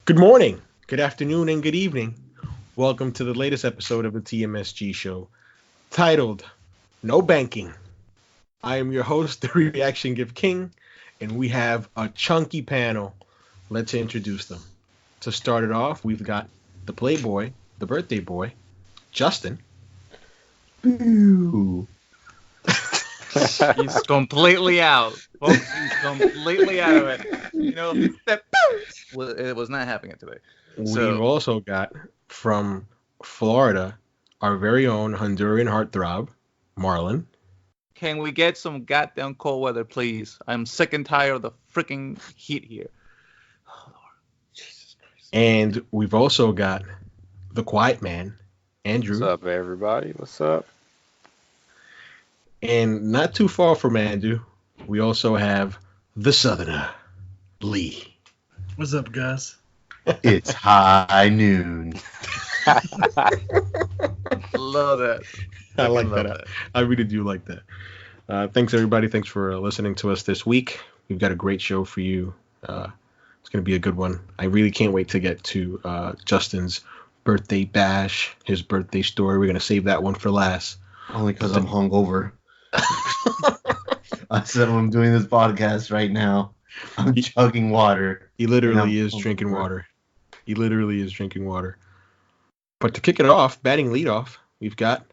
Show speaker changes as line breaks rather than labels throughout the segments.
Good morning, good afternoon, and good evening. Welcome to the latest episode of the TMSG Show, titled No Banking. I am your host, the Reaction Gift King, and we have a chunky panel. Let's introduce them. To start it off, we've got the Playboy, the birthday boy, Justin.
Ooh.
He's completely out, folks. He's completely out of it. It was not happening today.
We've also got from Florida our very own Honduran heartthrob, Marlon.
Can we get some goddamn cold weather, please? I'm sick and tired of the freaking heat here. Oh, Lord. Jesus Christ.
And we've also got the quiet man, Andrew.
What's up, everybody? What's up?
And not too far from Andrew, we also have the Southerner, Lee.
What's up, guys?
It's high noon.
Love that.
I like that. I really do like that. Thanks, everybody. Thanks for listening to us this week. We've got a great show for you. It's going to be a good one. I really can't wait to get to Justin's birthday bash, his birthday story. We're going to save that one for last.
Only because I'm hungover. I said I'm doing this podcast right now. I'm chugging water.
He literally is drinking water. He literally is drinking water. But to kick it off, batting leadoff, we've got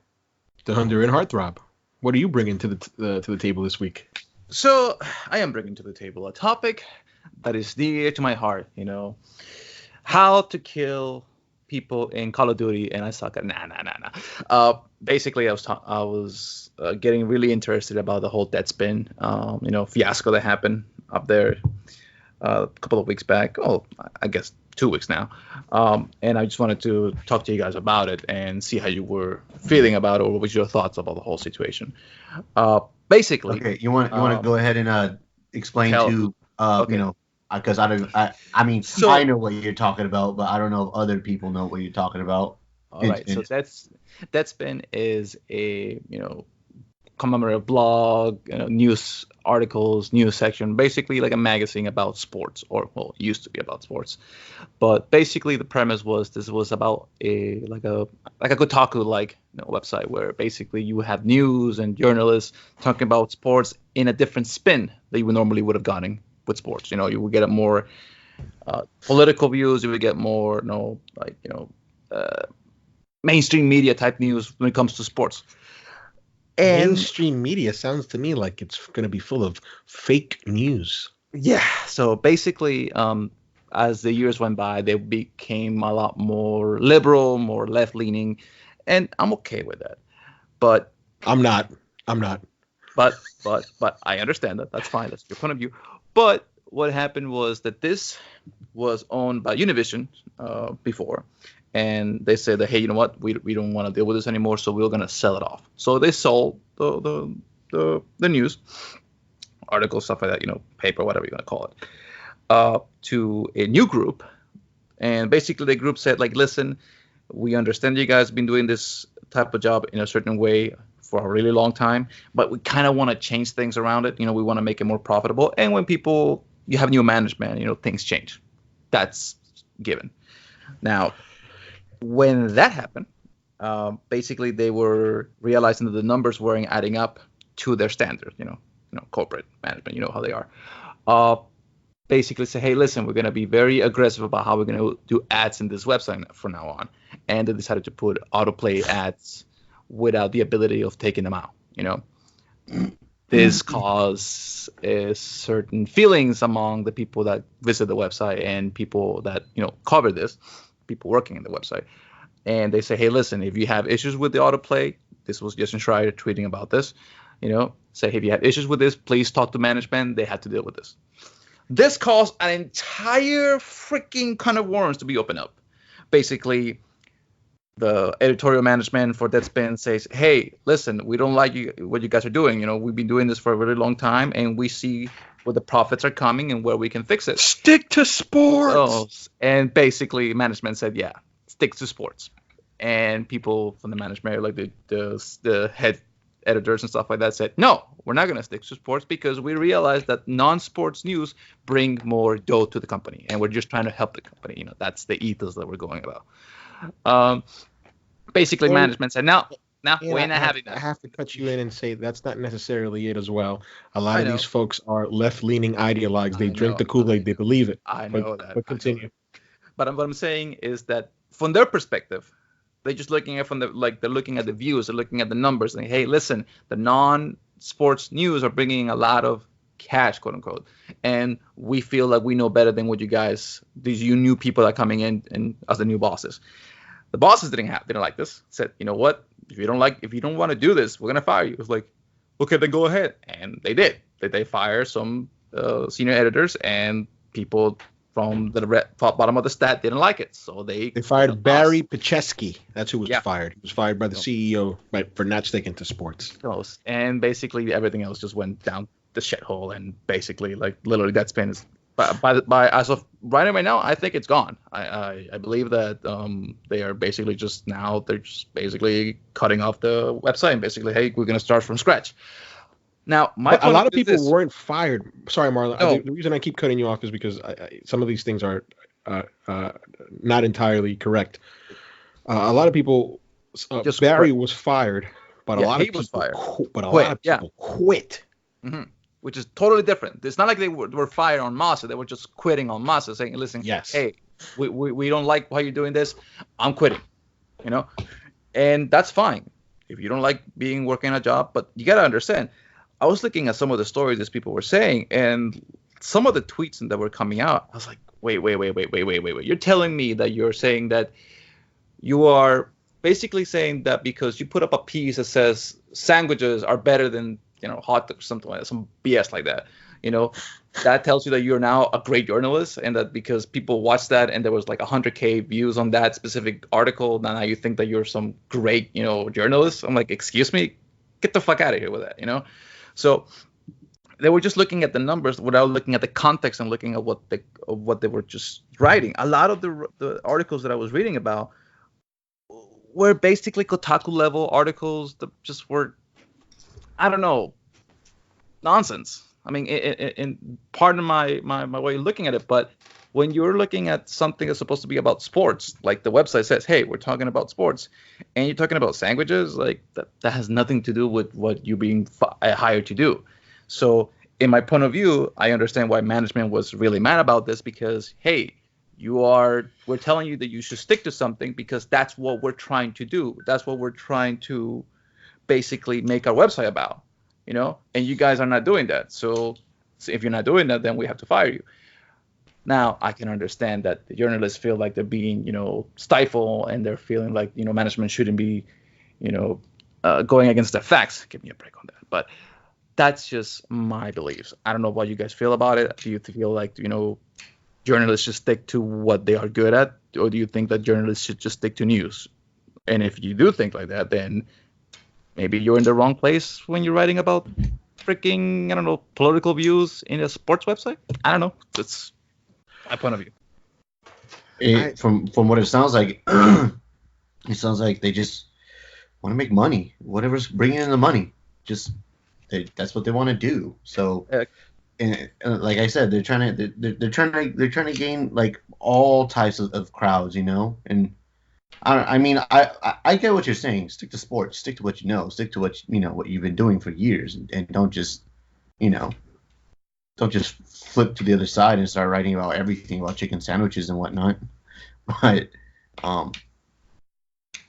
the Honduran heartthrob. What are you bringing to the table this week?
So I am bringing to the table a topic that is dear to my heart. How to kill people in Call of Duty, and I suck at nah. Basically, I was getting really interested about the whole Deadspin, fiasco that happened up there a couple of weeks back. Oh, I guess 2 weeks now. And I just wanted to talk to you guys about it and see how you were feeling about it, or what was your thoughts about the whole situation. Basically,
okay, you want to go ahead and explain okay. Because I know what you're talking about, but I don't know if other people know what you're talking about.
All right, so Deadspin is a commemorative blog, news articles, news section, basically like a magazine about sports, or well, it used to be about sports. But basically, the premise was this was about a Kotaku website where basically you have news and journalists talking about sports in a different spin that you normally would have gotten with sports. You would get a more political views. You would get more, mainstream media type news when it comes to sports. And
mainstream media sounds to me like it's going to be full of fake news.
Yeah. So basically, as the years went by, they became a lot more liberal, more left leaning, and I'm okay with that. But
I'm not.
But I understand that. That's fine. That's your point of view. But what happened was that this was owned by Univision before, and they said that, hey, you know what? We don't want to deal with this anymore, so we're gonna sell it off. So they sold the news articles, stuff like that, paper, whatever you're gonna call it, to a new group. And basically, the group said, listen, we understand you guys have been doing this type of job in a certain way for a really long time, but we kind of want to change things around it. We want to make it more profitable. And when you have new management, things change. That's given. Now, when that happened, basically they were realizing that the numbers weren't adding up to their standards. Corporate management, how they are. Basically say, hey, listen, we're going to be very aggressive about how we're going to do ads in this website from now on. And they decided to put autoplay ads without the ability of taking them out. This caused certain feelings among the people that visit the website and people that cover this, people working in the website. And they say, hey, listen, if you have issues with the autoplay, this was Justin Schreier tweeting about this, say, hey, if you have issues with this, please talk to management. They had to deal with this. This caused an entire freaking kind of worms to be opened up. Basically, the editorial management for Deadspin says, hey, listen, we don't like what you guys are doing. We've been doing this for a really long time, and we see where the profits are coming and where we can fix it.
Stick to sports.
And basically, management said, yeah, stick to sports. And people from the management, like the head editors and stuff like that said, no, we're not going to stick to sports because we realize that non-sports news bring more dough to the company, and we're just trying to help the company. That's the ethos that we're going about. Basically, management said, no, we're not having that.
I have to cut you in and say that's not necessarily it as well. A lot of these folks are left-leaning ideologues. They drink the Kool-Aid. They believe it.
I know that.
But continue.
But what I'm saying is that from their perspective, they're just looking at they're looking at the views, they're looking at the numbers, and hey, listen, the non-sports news are bringing a lot of cash, quote unquote, and we feel like we know better than what you guys, you new people are coming in and as the new bosses. The bosses didn't like this. Said, you know what? If you don't want to do this, we're gonna fire you. It was like, okay, then go ahead, and they did. They fired some senior editors and people from the bottom of the stat didn't like it, so they
fired Barry Pacheski. That's who was fired. He was fired by the CEO for not sticking to sports.
And basically everything else just went down the shithole, and basically literally Deadspin is by as of right now, I think it's gone. I believe that they are basically they're just basically cutting off the website and basically, hey, we're gonna start from scratch. Now,
a lot of people weren't fired. Sorry, Marlon. No. The reason I keep cutting you off is because some of these things are not entirely correct. A lot of people, Barry was fired, but a lot of people quit.
Mm-hmm. Which is totally different. It's not like they were fired en masse. They were just quitting en masse, saying, listen, hey, we don't like how you're doing this. I'm quitting, and that's fine if you don't like working a job. But you got to understand, I was looking at some of the stories these people were saying, and some of the tweets that were coming out. I was like, wait. You're telling me that you're saying that you are basically saying that because you put up a piece that says sandwiches are better than, hot dogs or something like that, some BS like that, that tells you that you're now a great journalist, and that because people watched that and there was like 100K views on that specific article, now you think that you're some great, journalist. I'm like, excuse me, get the fuck out of here with that, So they were just looking at the numbers without looking at the context and looking at what they were just writing. A lot of the articles that I was reading about were basically Kotaku level articles that just were, I don't know, nonsense. I mean, in pardon my way of looking at it, but when you're looking at something that's supposed to be about sports, like the website says, hey, we're talking about sports, and you're talking about sandwiches, like that has nothing to do with what you're being hired to do. So in my point of view, I understand why management was really mad about this, because, hey, we're telling you that you should stick to something because that's what we're trying to do. That's what we're trying to basically make our website about, and you guys are not doing that. So if you're not doing that, then we have to fire you. Now, I can understand that the journalists feel like they're being, stifled, and they're feeling like, management shouldn't be, going against the facts. Give me a break on that. But that's just my beliefs. I don't know what you guys feel about it. Do you feel like, journalists should stick to what they are good at, or do you think that journalists should just stick to news? And if you do think like that, then maybe you're in the wrong place when you're writing about freaking, I don't know, political views in a sports website. I don't know. That's my point of view.
From what it sounds like, it sounds like they just want to make money. Whatever's bringing in the money, that's what they want to do. So, and like I said, they're trying to gain like all types of crowds, And I get what you're saying. Stick to sports. Stick to what you know. Stick to what what you've been doing for years, and don't just don't just flip to the other side and start writing about everything about chicken sandwiches and whatnot. But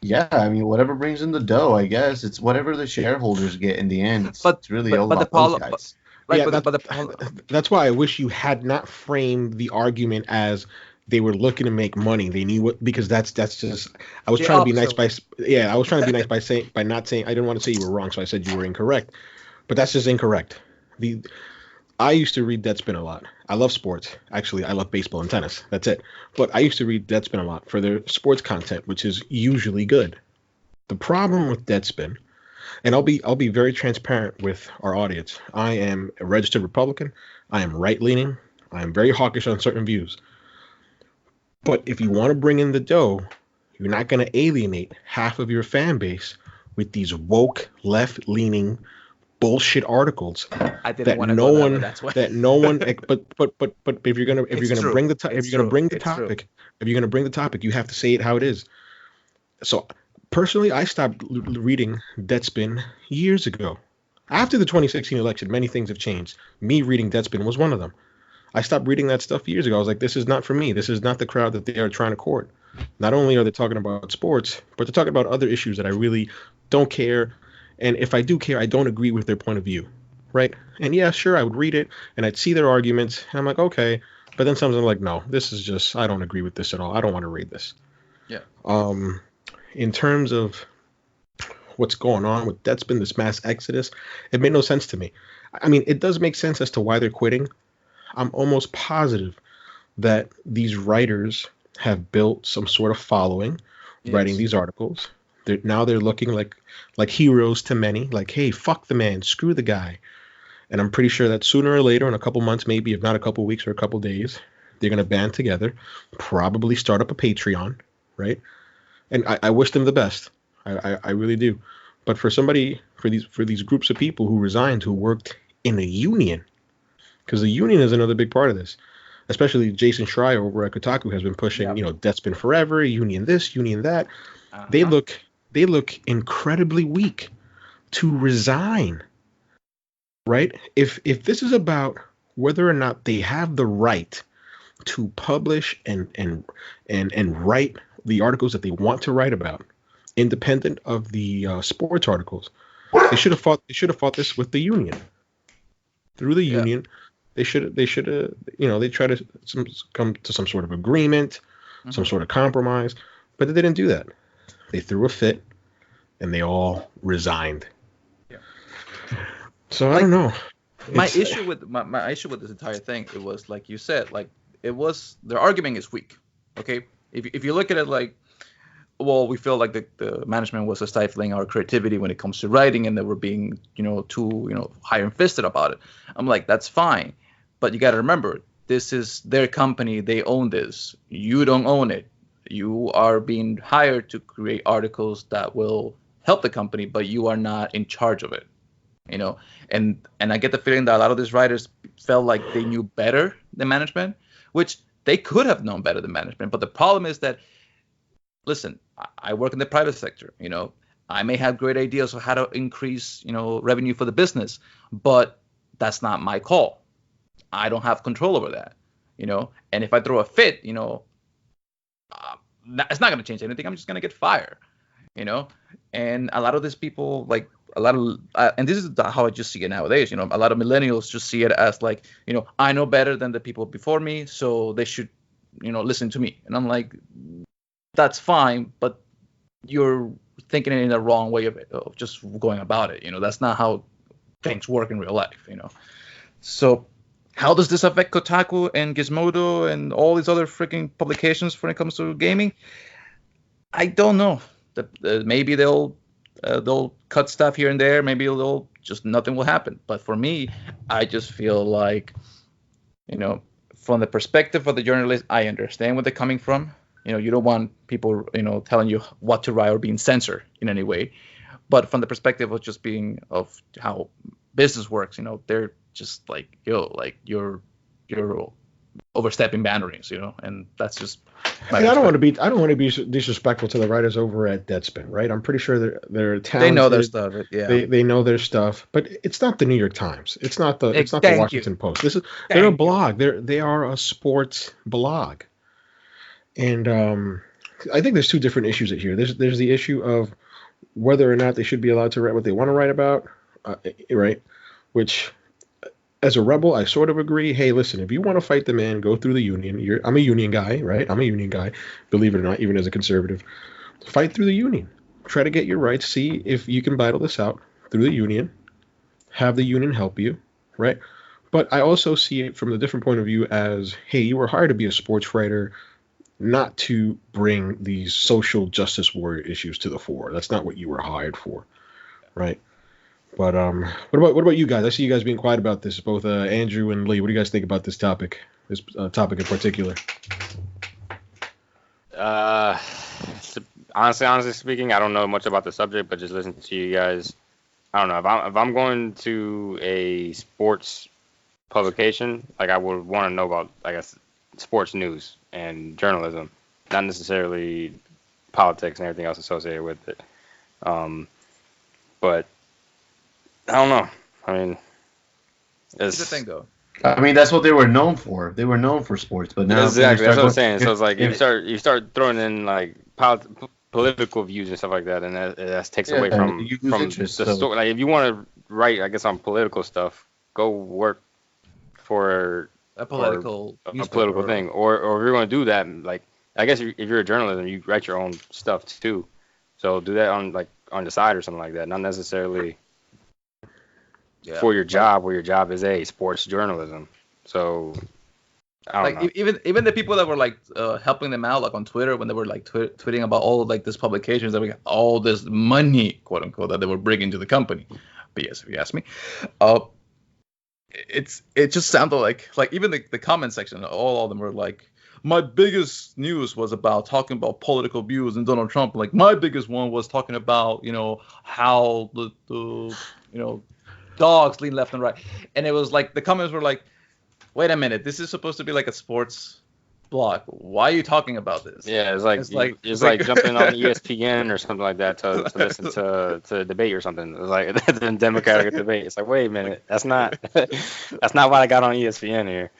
whatever brings in the dough, I guess it's whatever the shareholders get in the end. It's really all about those guys.
That's why I wish you had not framed the argument as they were looking to make money. They knew what, because that's just. I was trying to be nice by not saying. I didn't want to say you were wrong, so I said you were incorrect. But that's just incorrect. I used to read Deadspin a lot. I love sports. Actually, I love baseball and tennis. That's it. But I used to read Deadspin a lot for their sports content, which is usually good. The problem with Deadspin, and I'll be very transparent with our audience. I am a registered Republican. I am right-leaning. I am very hawkish on certain views. But if you want to bring in the dough, you're not going to alienate half of your fan base with these woke, left-leaning bullshit articles
I didn't
that
want to
no
go that way.
one
That's why.
that no one but if you're gonna
It's true.
bring the if
It's
you're gonna
true.
bring the
It's true.
topic if you're gonna bring the topic, you have to say it how it is. So personally, I stopped reading Deadspin years ago. After the 2016 election, many things have changed. Me reading Deadspin was one of them. I stopped reading that stuff years ago. I was like, this is not for me. This is not the crowd that they are trying to court. Not only are they talking about sports, but they're talking about other issues that I really don't care. And if I do care, I don't agree with their point of view. Right? And yeah, sure, I would read it and I'd see their arguments. And I'm like, okay. But then sometimes I'm like, no, this is just, I don't agree with this at all. I don't want to read this.
Yeah.
In terms of what's going on with Deadspin, this mass exodus, it made no sense to me. I mean, it does make sense as to why they're quitting. I'm almost positive that these writers have built some sort of following writing these articles. Now they're looking like heroes to many, like, hey, fuck the man, screw the guy. And I'm pretty sure that sooner or later, in a couple months, maybe, if not a couple weeks or a couple days, they're going to band together, probably start up a Patreon, right? And I wish them the best. I really do. But for these groups of people who resigned, who worked in a union, because the union is another big part of this, especially Jason Schreier over at Kotaku has been pushing, Deadspin forever, union this, union that.
Uh-huh.
They look incredibly weak to resign, right? If this is about whether or not they have the right to publish and write the articles that they want to write about, independent of the sports articles, they should have fought this with the union. Through the union, they should have they try to come to some sort of agreement, some sort of compromise, but they didn't do that. They threw a fit, and they all resigned.
Yeah.
So I don't know.
My issue with this entire thing, it was like you said, like it was their argument is weak. Okay, if you look at it like, well, we feel like the management was stifling our creativity when it comes to writing, and they were being too higher fisted about it. I'm like, that's fine, but you got to remember, this is their company. They own this. You don't own it. You are being hired to create articles that will help the company, but you are not in charge of it. And I get the feeling that a lot of these writers felt like they knew better than management, which they could have known better than management. But the problem is that, listen, I work in the private sector. I may have great ideas of how to increase, revenue for the business, but that's not my call. I don't have control over that, And if I throw a fit, it's not going to change anything. I'm just going to get fired, And a lot of these people, like and this is how I just see it nowadays. A lot of millennials just see it as like, I know better than the people before me, so they should, listen to me. And I'm like, that's fine, but you're thinking it in the wrong way of just going about it. That's not how things work in real life. So how does this affect Kotaku and Gizmodo and all these other freaking publications when it comes to gaming? I don't know. Maybe they'll cut stuff here and there. Maybe nothing will happen. But for me, I just feel like, from the perspective of the journalist, I understand where they're coming from. You don't want people, telling you what to write or being censored in any way. But from the perspective of how business works, they're just like, you're overstepping boundaries, and that's just.
I don't want to be disrespectful to the writers over at Deadspin, right? I'm pretty sure they're talented.
They know their stuff. Yeah.
They know their stuff, but it's not the New York Times. It's not the Washington Post. They're a blog. They are a sports blog. And I think there's two different issues here. There's the issue of whether or not they should be allowed to write what they want to write about, right? Which, as a rebel, I sort of agree. Hey, listen, if you want to fight the man, go through the union. I'm a union guy, right? I'm a union guy, believe it or not, even as a conservative. Fight through the union. Try to get your rights. See if you can battle this out through the union. Have the union help you, right? But I also see it from the different point of view as, hey, you were hired to be a sports writer, not to bring these social justice warrior issues to the fore. That's not what you were hired for, right? But what about you guys? I see you guys being quiet about this, both Andrew and Lee. What do you guys think about this topic in particular?
Honestly speaking, I don't know much about the subject, but just listen to you guys. I don't know if I'm going to a sports publication, like I would want to know about, I guess, sports news and journalism, not necessarily politics and everything else associated with it. But I don't know. I mean,
Here's the thing, though.
I mean, that's what they were known for. They were known for sports, but now
exactly that's what I'm saying. So it's like you start throwing in like political views and stuff like that, and that takes away from the story. Like if you want to write, I guess, on political stuff, go work for
a political
thing, or if you're going to do that, like I guess if you're a journalist, you write your own stuff too. So do that on the side or something like that, not necessarily for your job, where your job is sports journalism. So I don't know.
Even the people that were like helping them out, like on Twitter, when they were like tweeting about all like these publications that we got all this money, quote unquote, that they were bringing to the company. But yes, if you ask me, it just sounded like even the comment section, all of them were like, my biggest news was about talking about political views and Donald Trump. Like my biggest one was talking about how the dogs lean left and right, and it was like the comments were like, wait a minute, this is supposed to be like a sports blog. Why are you talking about this?
Yeah, it's like jumping on ESPN or something like that to listen to a debate or something. It's like the Democratic debate. It's like, wait a minute, that's not what I got on ESPN here.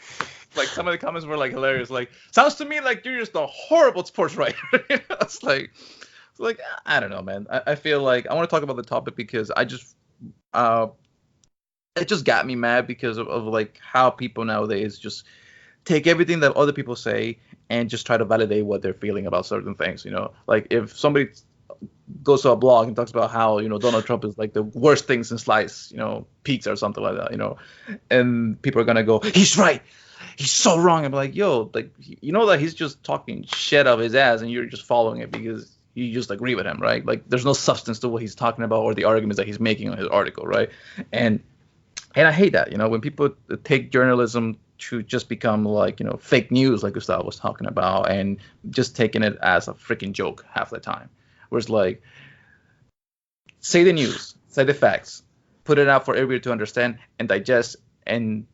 Like some of the comments were like hilarious. Like, sounds to me like you're just a horrible sports writer. It's like I don't know, man. I feel like I want to talk about the topic because I just it just got me mad because of like how people nowadays just take everything that other people say and just try to validate what they're feeling about certain things. Like if somebody goes to a blog and talks about how Donald Trump is like the worst thing since sliced pizza or something like that, and people are gonna go, he's right, he's so wrong. I'm like, yo, like that he's just talking shit out of his ass and you're just following it because you just agree with him, right? Like there's no substance to what he's talking about or the arguments that he's making on his article, right? And I hate that, when people take journalism to just become like, fake news, like Gustavo was talking about, and just taking it as a freaking joke half the time. Whereas like, say the news, say the facts, put it out for everybody to understand and digest and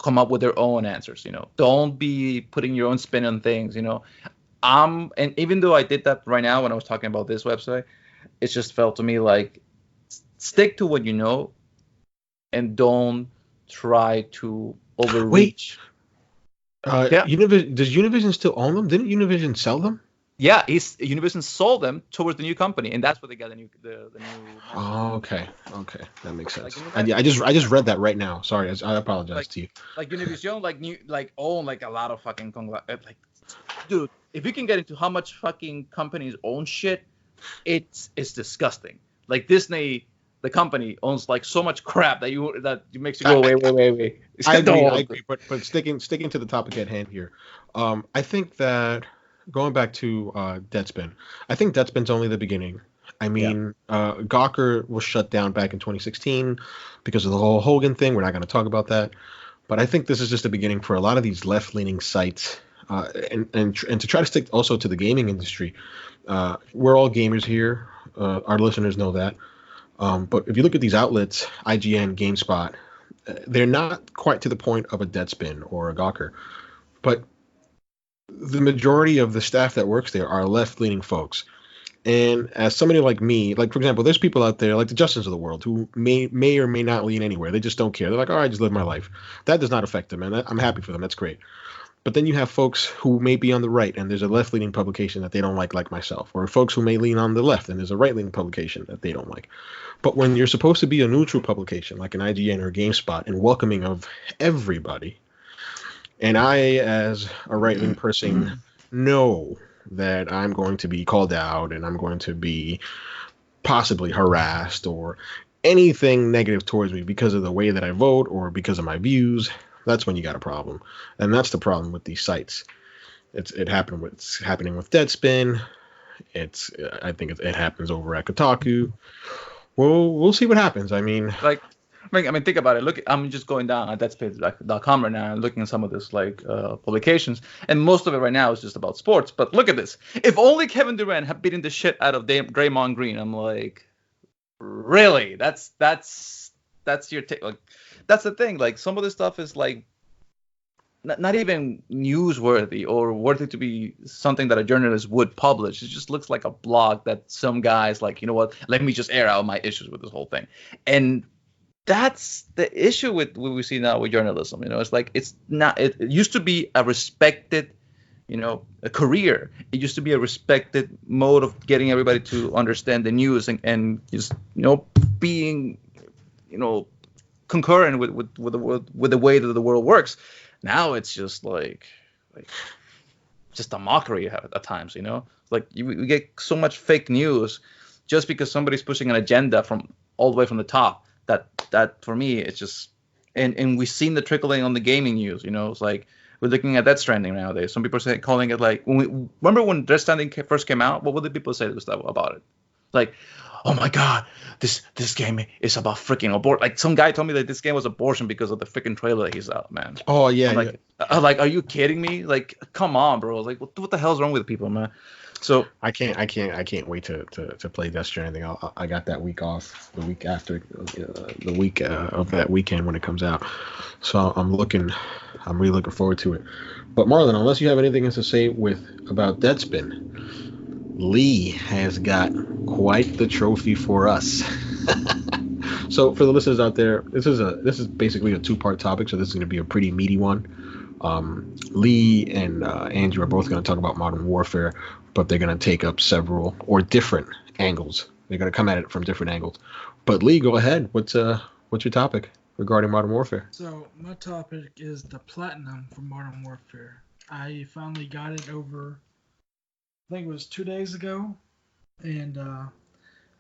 come up with their own answers, Don't be putting your own spin on things, And even though I did that right now when I was talking about this website, it just felt to me like, stick to what you know and don't try to overreach.
Univision, does Univision still own them? Didn't Univision sell them?
Yeah, Univision sold them towards the new company, and that's where they got the new.
Oh, okay, that makes sense. Like, I just read that right now. Sorry, I apologize to you.
Like Univision, own like a lot of fucking like, dude. If you can get into how much fucking companies own shit, it's disgusting. Like Disney. The company owns like so much crap that makes you go wait.
I agree. But sticking to the topic at hand here, I think that going back to Deadspin, I think Deadspin's only the beginning. I mean, Gawker was shut down back in 2016 because of the whole Hogan thing. We're not going to talk about that, but I think this is just the beginning for a lot of these left-leaning sites, and to try to stick also to the gaming industry. We're all gamers here. Our listeners know that. But if you look at these outlets, IGN, GameSpot, they're not quite to the point of a Deadspin or a Gawker. But the majority of the staff that works there are left-leaning folks. And as somebody like me, like, for example, there's people out there like the Justins of the world who may or may not lean anywhere. They just don't care. They're like, all right, just live my life. That does not affect them, and I'm happy for them. That's great. But then you have folks who may be on the right, and there's a left-leaning publication that they don't like myself. Or folks who may lean on the left, and there's a right-leaning publication that they don't like. But when you're supposed to be a neutral publication, like an IGN or GameSpot, and welcoming of everybody, and I, as a right-wing person, know that I'm going to be called out, and I'm going to be possibly harassed, or anything negative towards me because of the way that I vote, or because of my views, that's when you got a problem. And that's the problem with these sites. It's happening with Deadspin. I think it happens over at Kotaku. Well, we'll see what happens. I mean,
like mean, think about it. Look, I'm just going down at deadspace.com right now and looking at some of this like publications, and most of it right now is just about sports. But look at this. If only Kevin Durant had beaten the shit out of Draymond Green, I'm like, really? That's your take. Like, that's the thing. Like, some of this stuff is like not even newsworthy or worthy to be something that a journalist would publish. It just looks like a blog that some guys like, you know what, let me just air out my issues with this whole thing. And that's the issue with what we see now with journalism. You know, it's like, it's not, it used to be a respected, you know, a career. It used to be a respected mode of getting everybody to understand the news and just, you know, being, you know, concurrent with the way that the world works. Now it's just like just a mockery at times, you know. Like we get so much fake news just because somebody's pushing an agenda from all the way from the top. That for me, it's just and we've seen the trickling on the gaming news. You know, it's like we're looking at Death Stranding nowadays. Some people are calling it like remember when Death Stranding first came out? What would the people say about it? Like, oh my God, this game is about freaking abortion. Like some guy told me that this game was abortion because of the freaking trailer that he's out, man.
Oh yeah.
I'm like, are you kidding me? Like, come on, bro. Like, what the hell's wrong with people, man? So
I can't wait to play Death Stranding. I got that week off, the week after, the week of that weekend when it comes out. So I'm really looking forward to it. But Marlon, unless you have anything else to say about Deadspin, Lee has got quite the trophy for us. So for the listeners out there, this is basically a two-part topic, so this is going to be a pretty meaty one. Lee and Andrew are both going to talk about Modern Warfare, but they're going to take up several or different angles. They're going to come at it from different angles. But Lee, go ahead. What's your topic regarding Modern Warfare?
So my topic is the platinum for Modern Warfare. I finally got it over, I think it was 2 days ago, and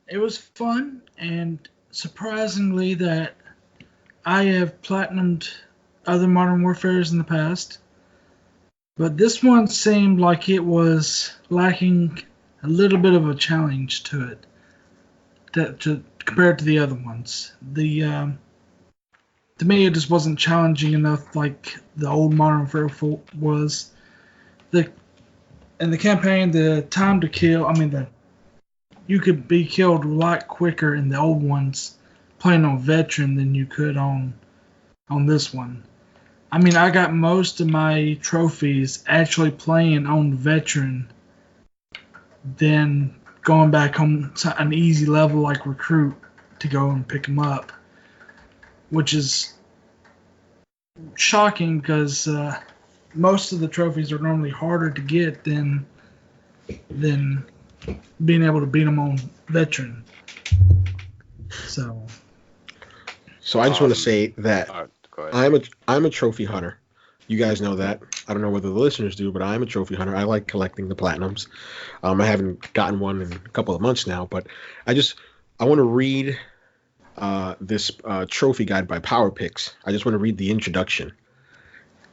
it was fun, and surprisingly that I have platinumed other Modern Warfares in the past, but this one seemed like it was lacking a little bit of a challenge to it compared to the other ones. To me, it just wasn't challenging enough like the old Modern Warfare was. In the campaign, the time to kill, you could be killed a lot quicker in the old ones playing on Veteran than you could on this one. I got most of my trophies actually playing on Veteran than going back on an easy level like Recruit to go and pick them up, which is shocking because most of the trophies are normally harder to get than being able to beat them on Veteran. So
I just want to say that
go ahead.
I'm a trophy hunter. You guys know that. I don't know whether the listeners do, but I'm a trophy hunter. I like collecting the platinums. I haven't gotten one in a couple of months now, but I want to read this trophy guide by PowerPicks. I just want to read the introduction.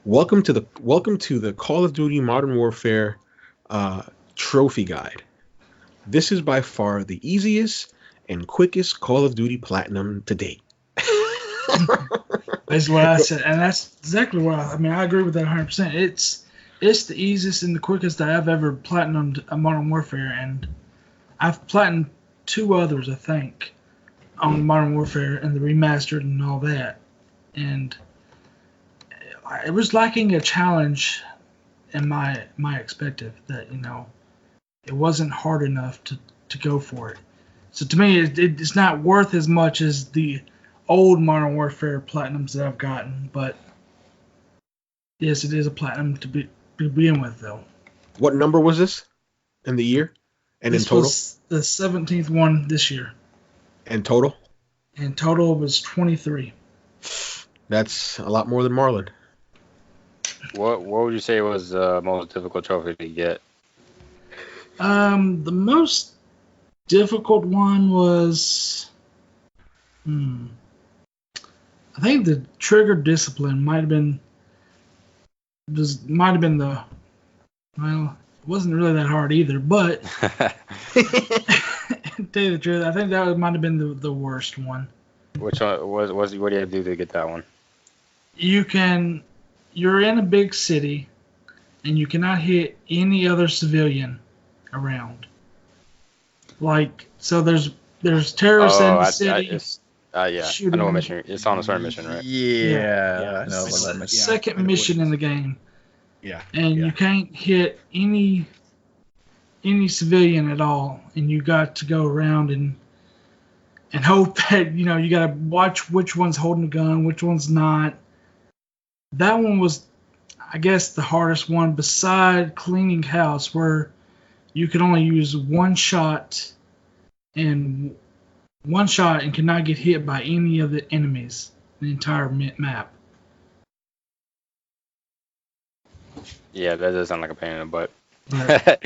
Welcome to the Call of Duty Modern Warfare trophy guide. This is by far the easiest and quickest Call of Duty platinum to date.
That's what I said, and that's exactly what I agree with that 100%. It's the easiest and the quickest that I've ever platinumed a Modern Warfare, and I've platinumed 2 others, I think, on Modern Warfare and the remastered and all that, and it was lacking a challenge in my expected that it wasn't hard enough to go for it. So to me, it's not worth as much as the old Modern Warfare platinums that I've gotten, but yes, it is a platinum to begin with, though.
What number was this in the year and
this
in total?
Was the 17th one this year.
And total?
And total was 23.
That's a lot more than Marlon.
What would you say was the most difficult trophy to get?
The most difficult one was, I think the trigger discipline might have been the, well, it wasn't really that hard either, but to tell you the truth, I think that might have been the worst one.
Which one? What do you have to do to get that one?
You're in a big city, and you cannot hit any other civilian around. Like, so there's terrorists in the city.
Yeah, I know what mission. It's on a certain mission, right?
Yeah, I know
It's
about
the
that.
second mission in the game.
Yeah.
And you can't hit any civilian at all, and you got to go around and hope that you got to watch which one's holding a gun, which one's not. That one was, I guess, the hardest one beside cleaning house, where you could only use one shot and cannot get hit by any of the enemies in the entire map.
Yeah, that does sound like a pain in the butt.
Right.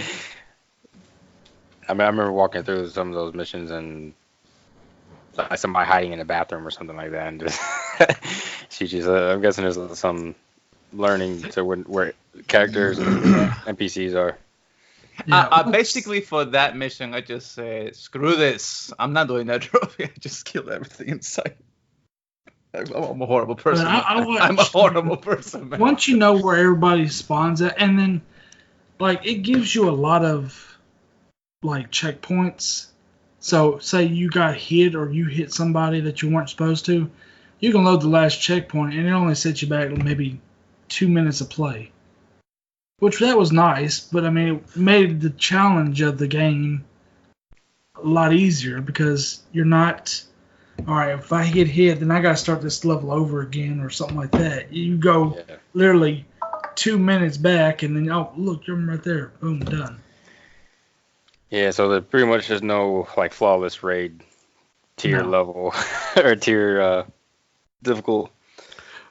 I remember walking through some of those missions and like somebody hiding in a bathroom or something like that, and just I'm guessing there's some learning to where characters and NPCs are.
Yeah, basically for that mission, I just said, screw this. I'm not doing that trophy. I just killed everything in sight. I'm a horrible person. I'm a horrible person, man.
Once you know where everybody spawns at, and then like it gives you a lot of like checkpoints. So say you got hit or you hit somebody that you weren't supposed to, you can load the last checkpoint and it only sets you back maybe 2 minutes of play. Which that was nice, but I mean it made the challenge of the game a lot easier because you're not, all right, if I get hit, then I got to start this level over again or something like that. You go literally 2 minutes back and then, oh, look, you're right there. Boom, done.
Yeah, so there pretty much there's no like flawless raid tier level or tier difficult.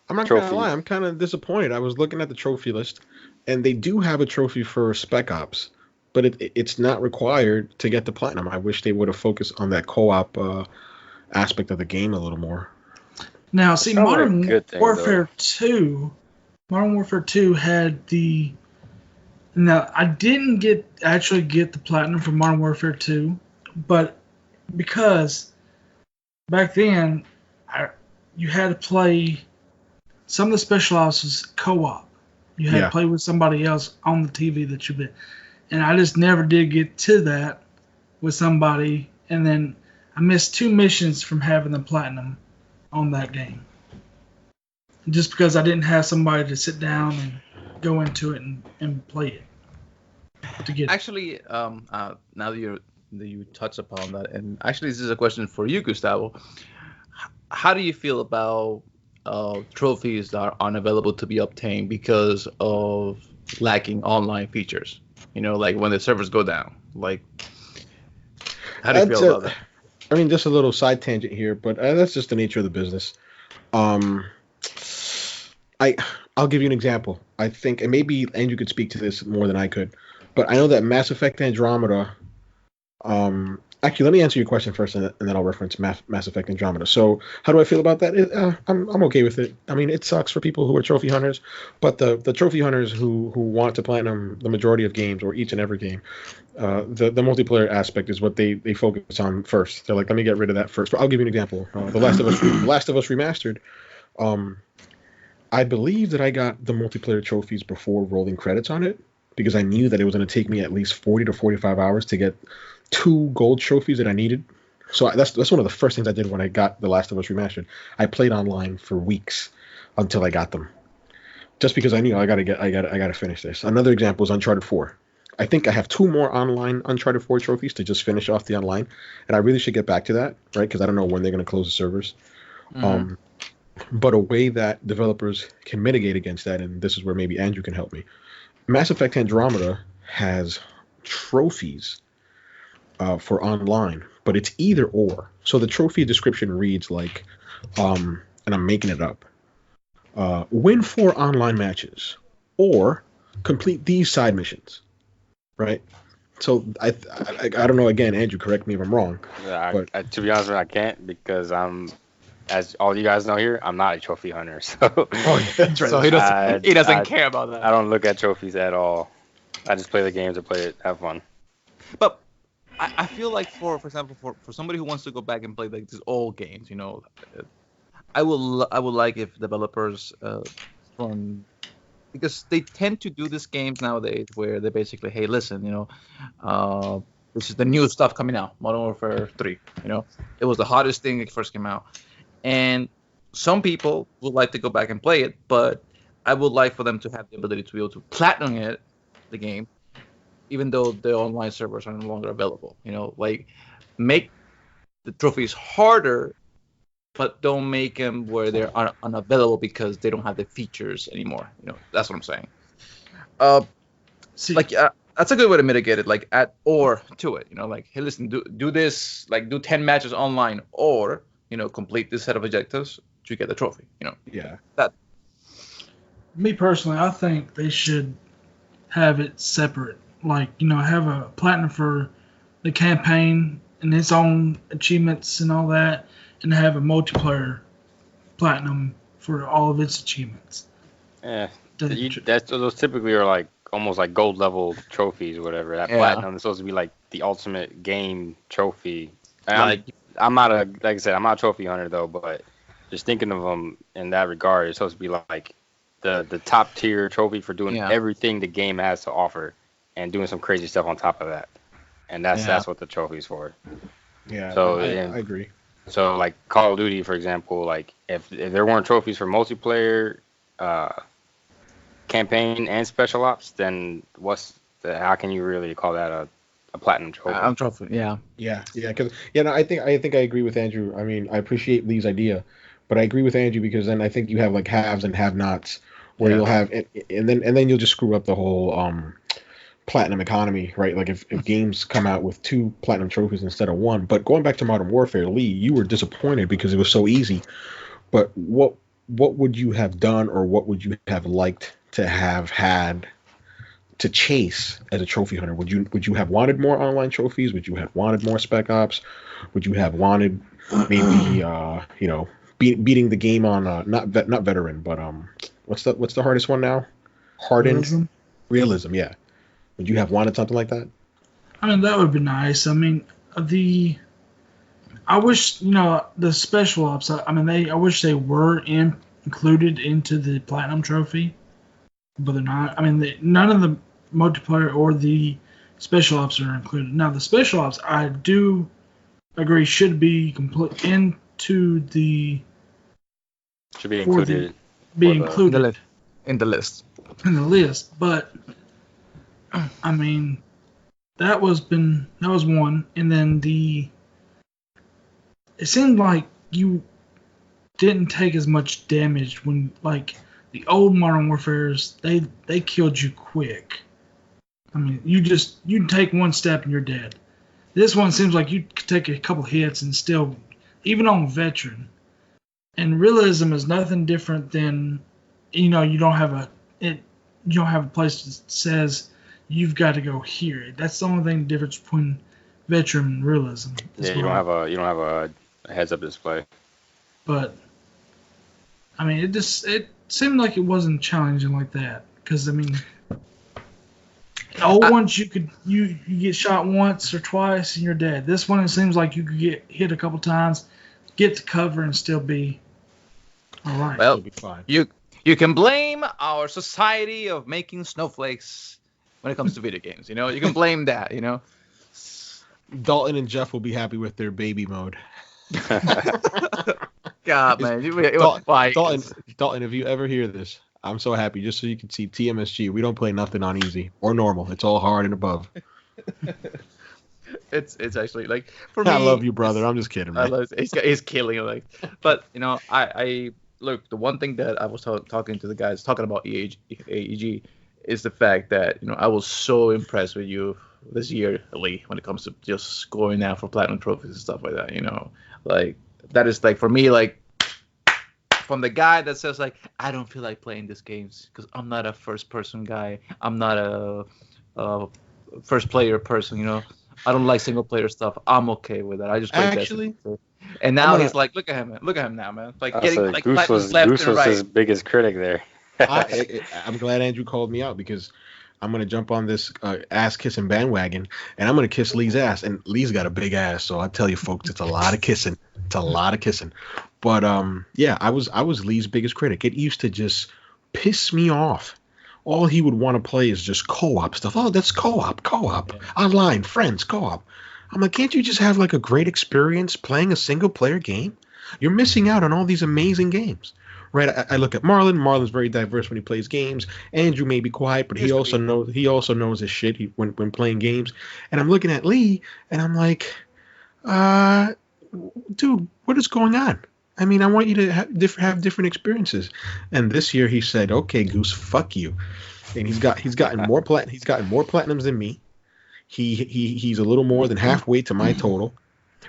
I'm not gonna lie, I'm kind of disappointed. I was looking at the trophy list, and they do have a trophy for Spec Ops, but it's not required to get the platinum. I wish they would have focused on that co-op aspect of the game a little more.
Now, see, Modern Warfare 2 had the. Now, I didn't actually get the platinum for Modern Warfare 2, but because back then you had to play some of the special ops was co-op. You had to play with somebody else on the TV that you've been. And I just never did get to that with somebody, and then I missed 2 missions from having the platinum on that game. Just because I didn't have somebody to sit down and go into it and play it. To get
actually, now that you touch upon that, and actually this is a question for you, Gustavo. How do you feel about trophies that are unavailable to be obtained because of lacking online features? Like when the servers go down. Like, how do you feel about that?
I mean, just a little side tangent here, but that's just the nature of the business. I'll give you an example. I think, and maybe Andrew could speak to this more than I could, but I know that Mass Effect Andromeda. Actually, let me answer your question first, and then I'll reference Mass Effect Andromeda. So, how do I feel about that? I'm okay with it. I mean, it sucks for people who are trophy hunters, but the trophy hunters who want to platinum the majority of games or each and every game, the multiplayer aspect is what they focus on first. They're like, let me get rid of that first. But I'll give you an example. The Last of Us Remastered. I believe that I got the multiplayer trophies before rolling credits on it because I knew that it was going to take me at least 40 to 45 hours to get 2 gold trophies that I needed. So that's one of the first things I did when I got The Last of Us Remastered. I played online for weeks until I got them, just because I knew I gotta finish this. Another example is Uncharted 4. I think I have 2 more online Uncharted 4 trophies to just finish off the online, and I really should get back to that, right? Because I don't know when they're going to close the servers. Mm-hmm. But a way that developers can mitigate against that, and this is where maybe Andrew can help me. Mass Effect Andromeda has trophies for online, but it's either or. So the trophy description reads like, and I'm making it up, win 4 online matches or complete these side missions, right? So I don't know. Again, Andrew, correct me if I'm wrong.
Yeah, to be honest with you, I can't because as all you guys know here, I'm not a trophy hunter. So,
that's right. So he doesn't care about that.
I don't look at trophies at all. I just play the games and play it, have fun.
But I feel like for example for somebody who wants to go back and play like these old games, I would like if developers from because they tend to do these games nowadays where they basically, hey, listen, this is the new stuff coming out, Modern Warfare 3. It was the hottest thing when it first came out, and some people would like to go back and play it, but I would like for them to have the ability to be able to platinum the game, even though the online servers are no longer available. Like make the trophies harder, but don't make them where they're unavailable because they don't have the features anymore. That's what I'm saying.
See,
That's a good way to mitigate it. Like add or to it. Like, hey, listen, do this. Like do 10 matches online, or complete this set of objectives to get the trophy.
Yeah.
That.
me personally, I think they should have it separate. Like, have a platinum for the campaign and its own achievements and all that, and have a multiplayer platinum for all of its achievements.
Yeah, those typically are like almost like gold level trophies or whatever. That
Yeah.
platinum is supposed to be like the ultimate game trophy. And I'm not like I said, I'm not a trophy hunter though, but just thinking of them in that regard, it's supposed to be like the top tier trophy for doing everything the game has to offer and doing some crazy stuff on top of that. And that's what the trophy's for.
Yeah.
So
I agree.
So like Call of Duty, for example, like if there weren't trophies for multiplayer, campaign and special ops, then how can you really call that a platinum trophy?
I'm trophy. Yeah.
Yeah, because no, I think I agree with Andrew. I mean, I appreciate Lee's idea, but I agree with Andrew because then I think you have like haves and have-nots, where you'll have and then you'll just screw up the whole platinum economy, right? Like if games come out with 2 platinum trophies instead of 1. But going back to Modern Warfare, Lee, you were disappointed because it was so easy. But what would you have done, or what would you have liked to have had to chase as a trophy hunter? Would you have wanted more online trophies? Would you have wanted more spec ops? Would you have wanted maybe beating the game on not veteran, but what's the hardest one now? Hardened realism, yeah. Would you have wanted something like that?
I mean, that would be nice. I mean, I wish, the special ops, I wish they were included into the platinum trophy, but they're not. I mean, none of the multiplayer or the special ops are included. Now, the special ops, I do agree, should be complete into the.
Should be included.
Included
in the list.
In the list, but I mean, that was one, and then it seemed like you didn't take as much damage when, like, the old Modern Warfares, they killed you quick. I mean, you take one step and you're dead. This one seems like you could take a couple hits and still, even on veteran. And realism is nothing different than, you don't have a place that says you've got to go here. That's the only thing difference between veteran and realism.
Yeah, you don't have a heads up display.
But I mean, it seemed like it wasn't challenging like that, because I mean, the old ones you get shot once or twice and you're dead. This one, it seems like you could get hit a couple times, get to cover, and still be all right.
Well,
It'll be fine.
You can blame our society of making snowflakes when it comes to video games. You can blame that.
Dalton and Jeff will be happy with their baby mode.
God, man.
Dalton, if you ever hear this, I'm so happy, just so you can see TMSG. We don't play nothing on easy or normal. It's all hard and above.
It's actually like, for me.
I love you, brother. I'm just kidding, man.
I love it. He's killing it. But I look. The one thing that I was talking to the guys talking about AEG is the fact that I was so impressed with you this year, Lee, when it comes to just going out for platinum trophies and stuff like that. Like that is like, for me, like, from the guy that says like, I don't feel like playing these games because I'm not a first person guy. I'm not a first player person. I don't like single player stuff. I'm okay with that. I just play
actually.
And now he's like, look at him now, man. Like getting like
Goose was
left and right.
his biggest critic there.
I'm glad Andrew called me out, because I'm gonna jump on this ass kissing bandwagon, and I'm gonna kiss Lee's ass. And Lee's got a big ass, so I tell you, folks, it's a lot of kissing. It's a lot of kissing. But yeah, I was Lee's biggest critic. It used to just piss me off. All he would want to play is just co-op stuff. Oh, that's co-op, online, friends, co-op. I'm like, can't you just have like a great experience playing a single player game? You're missing out on all these amazing games. Right, I look at Marlon. Marlon's very diverse when he plays games. Andrew may be quiet, but he also knows his shit when playing games. And I'm looking at Lee, and I'm like, dude, what is going on? I mean, I want you to have different experiences. And this year he said, "Okay, Goose, fuck you." And he's gotten more platinums than me. He's a little more than halfway to my total.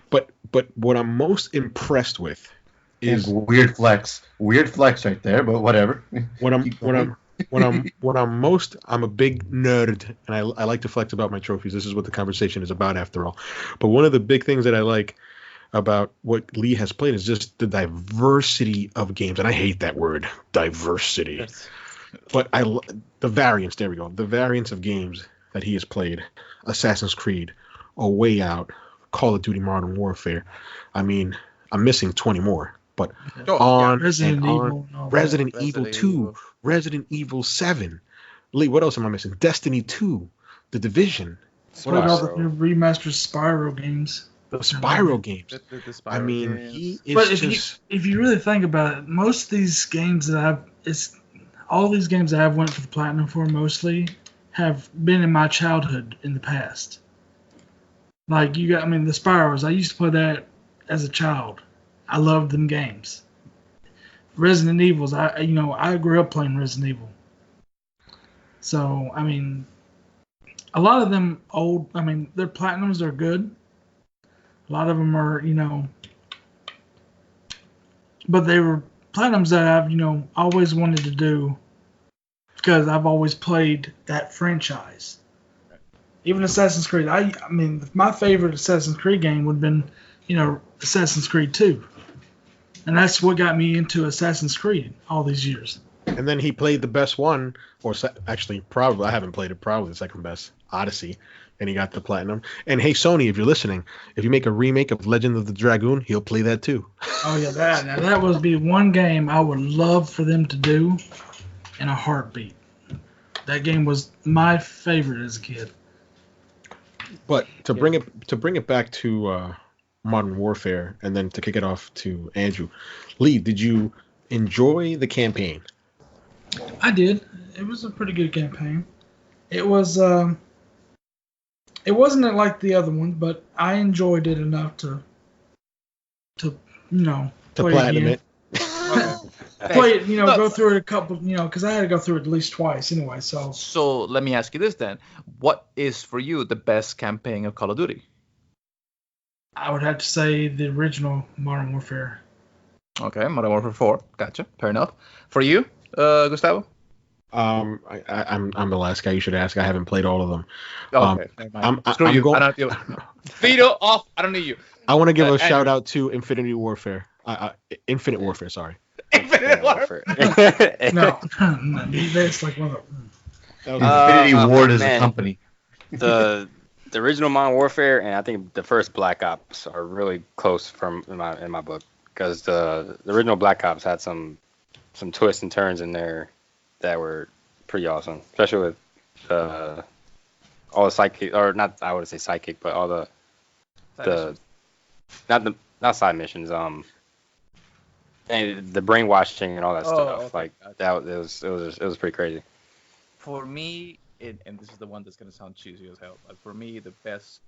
But what I'm most impressed with is
weird flex right there, but whatever.
I'm a big nerd, and I like to flex about my trophies. This is what the conversation is about, after all. But one of the big things that I like about what Lee has played is just the diversity of games, and I hate that word, diversity. Yes. But the variance. There we go. The variance of games that he has played: Assassin's Creed, A Way Out, Call of Duty Modern Warfare. I mean, I'm missing 20 more. But Resident Evil 2, Resident Evil 7. Lee, what else am I missing? Destiny 2, The Division.
What about the new remastered Spyro games?
The Spyro games. The Spyro I mean, games. He is
but if you really think about it, most of these games all these games that I've went for the platinum for mostly have been in my childhood in the past. Like the Spyros. I used to play that as a child. I loved them games. Resident Evils, I grew up playing Resident Evil. So, I mean, a lot of them old, their platinums are good. A lot of them are, but they were platinums that I've, always wanted to do because I've always played that franchise. Even Assassin's Creed, my favorite Assassin's Creed game would have been, Assassin's Creed 2. And that's what got me into Assassin's Creed all these years.
And then he played the best one, or actually, probably, I haven't played it, probably the second best, Odyssey, and he got the platinum. And hey, Sony, if you're listening, if you make a remake of Legend of the Dragoon, he'll play that too.
Oh, yeah, that would be one game I would love for them to do in a heartbeat. That game was my favorite as a kid.
But to bring it back to Modern Warfare, and then to kick it off to Andrew, Lee, did you enjoy the campaign?
I did. It was a pretty good campaign. It was. It wasn't like the other one, but I enjoyed it enough to play
platinum
it. Play it, go through it a couple, because I had to go through it at least twice anyway.
So let me ask you this then: what is for you the best campaign of Call of Duty?
I would have to say the original Modern Warfare.
Okay, Modern Warfare 4. Gotcha. Fair enough. For you, Gustavo?
I'm the last guy you should ask. I haven't played all of them.
Okay. Screw you. I don't have to. Veto off. I don't need you.
I want to give a shout out to Infinite Warfare. Infinite Warfare. Sorry.
Infinite Warfare.
No, that's like one of
the. Infinity Ward is a company.
The original Modern Warfare and I think the first Black Ops are really close in my book, because the original Black Ops had some twists and turns in there that were pretty awesome, especially with all the sidekick, or not, I wouldn't say sidekick, but all the not side missions, and the brainwashing and all that stuff. Okay. Like that, it was pretty crazy.
For me, and this is the one that's gonna sound cheesy as hell, but for me, the best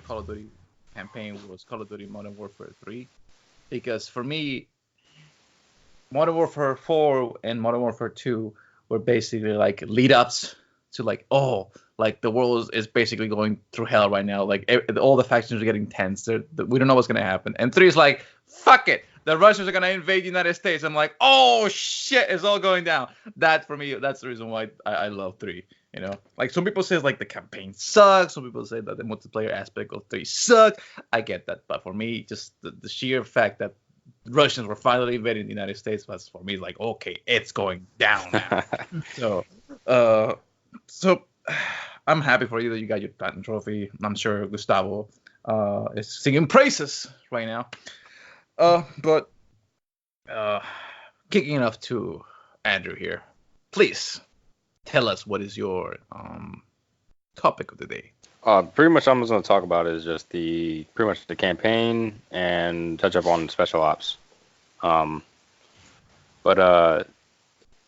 Call of Duty campaign was Call of Duty Modern Warfare 3, because for me, Modern Warfare 4 and Modern Warfare 2 were basically like lead-ups to like the world is basically going through hell right now. Like all the factions are getting tense. We don't know what's gonna happen. And 3 is like, fuck it, the Russians are gonna invade the United States. I'm like, oh shit, it's all going down. That for me, that's the reason why I love 3. Like some people say like the campaign sucks. Some people say that the multiplayer aspect of 3 sucks. I get that, but for me, just the sheer fact that Russians were finally invading the United States was for me like, okay, it's going down now. So I'm happy for you that you got your platinum trophy. I'm sure Gustavo is singing praises right now. But kicking it off to Andrew here, please tell us what is your topic of the day.
Pretty much I'm just going to talk about is just pretty much the campaign and touch up on special ops. But I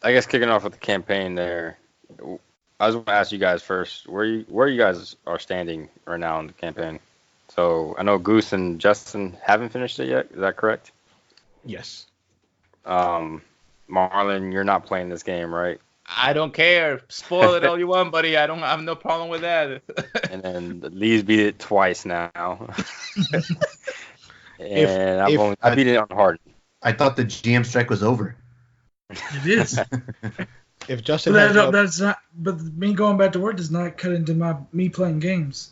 guess kicking off with the campaign there, I was going to ask you guys first, where you guys are standing right now in the campaign. So I know Goose and Justin haven't finished it yet. Is that correct?
Yes.
Marlon, you're not playing this game, right?
I don't care. Spoil it all you want, buddy. I have no problem with that.
And then Lee's beat it twice now. And I beat it on hard.
I thought the GM strike was over.
It is.
If Justin
that's not. But me going back to work does not cut into me playing games.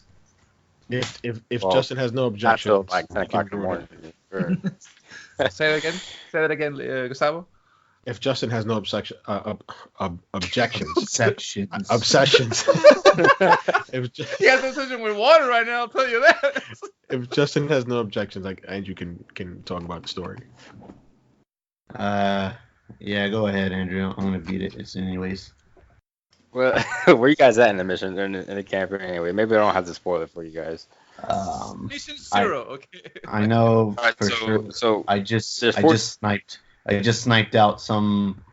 if Justin has no objections,
like 10 o'clock in the morning. Sure.
Say that again, Gustavo.
If Justin has no objections,
Obsessions.
He has an obsession with water right now. I'll tell you that.
If Justin has no objections, like Andrew can talk about the story.
Yeah, go ahead, Andrew. I'm gonna beat it anyways.
Well, where you guys at in the mission in the campaign anyway? Maybe I don't have to spoil it for you guys.
Mission 0. Okay.
I know
Right,
for sure.
So
I just sniped out some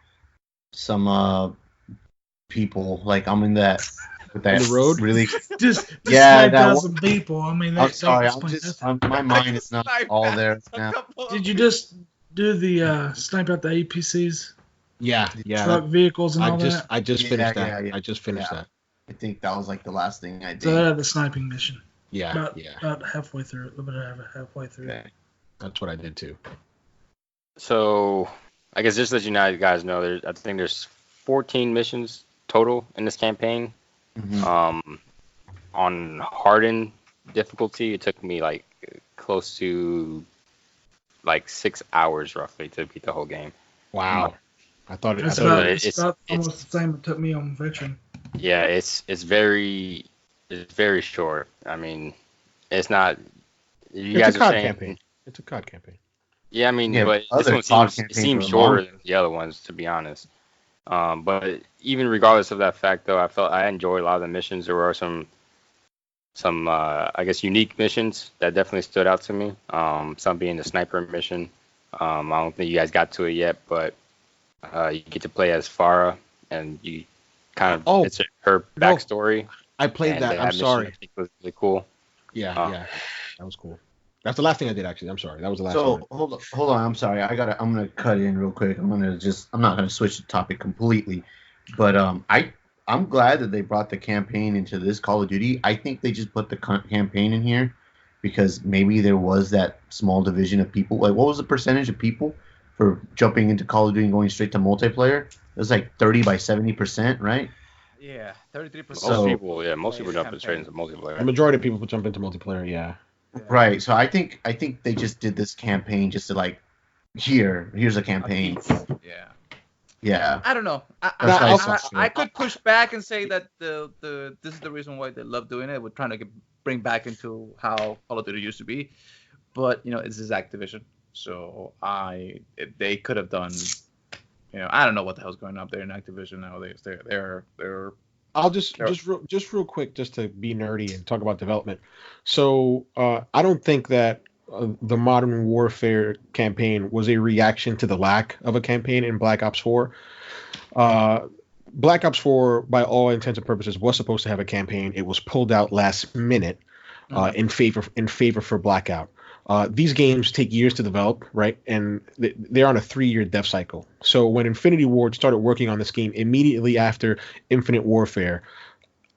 people. Like I'm in that with that
On the road?
really.
Just
Yeah,
snipe
that
out
was-
some people. I mean,
I'm
that's
sorry.
self-explanatory.
My mind is not all there now.
Did you just do the snipe out the APCs,
Yeah.
truck vehicles, and all that?
I just finished that.
Yeah.
I just finished
Yeah.
that.
I think that was like the last thing I did.
So that had the sniping mission.
Yeah.
About halfway through. A little bit of halfway through.
Okay.
That's what I did too.
So I guess just to let you guys know, I think there's 14 missions total in this campaign.
Mhm.
On hardened difficulty, it took me like close to like 6 hours roughly to beat the whole game.
Wow. I thought
It's
it.
about,
it's-
about
it's-
almost the same it took me on veteran.
Yeah, it's very short. I mean, it's not. You
It's
guys
a
are
COD
saying.
campaign. It's a COD campaign.
Yeah, I mean,
Yeah,
but this
other
one
COD
seems
campaigns were
shorter
long.
than the other ones, to be honest. But even regardless of that fact, though, I enjoyed a lot of the missions. There were some I guess unique missions that definitely stood out to me. Some being the sniper mission. I don't think you guys got to it yet, but you get to play as Farah, and you kind of it's her backstory.
I played
and
that. I'm
mission,
sorry.
I think was really cool.
Yeah. That was cool. That's the last thing I did actually. I'm sorry. That was the last
So
one.
hold on. I'm sorry. I'm gonna cut in real quick. I'm not gonna switch the topic completely, but I'm glad that they brought the campaign into this Call of Duty. I think they just put the campaign in here because maybe there was that small division of people. Like, what was the percentage of people for jumping into Call of Duty and going straight to multiplayer? It was like 30 by 70%, right?
Yeah, 33%.
Most people
play
jumping straight
campaign.
into multiplayer.
The majority of people would jump into multiplayer. Yeah.
Right. So I think they just did this campaign just to like, here's a campaign.
Yeah.
Yeah.
I don't know. I could push back and say that this is the reason why they love doing it. We're trying to bring back into how Call of Duty used to be, but it's this Activision, so they could have done. I don't know what the hell's going on up there in Activision nowadays. They're.
I'll just real quick, just to be nerdy and talk about development. So I don't think that the Modern Warfare campaign was a reaction to the lack of a campaign in Black Ops 4. Black Ops 4, by all intents and purposes, was supposed to have a campaign. It was pulled out last minute in favor for Blackout. These games take years to develop, right? And they're on a 3-year dev cycle. So when Infinity Ward started working on this game immediately after Infinite Warfare,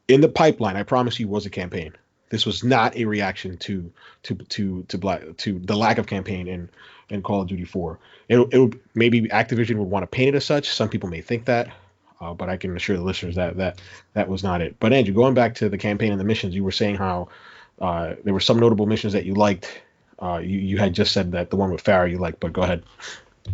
in the pipeline, I promise you, was a campaign. This was not a reaction to the lack of campaign in Call of Duty 4. It maybe Activision would want to paint it as such. Some people may think that, but I can assure the listeners that was not it. But Andrew, going back to the campaign and the missions, you were saying how there were some notable missions that you liked. You had just said that the one with Farah you liked, but go ahead.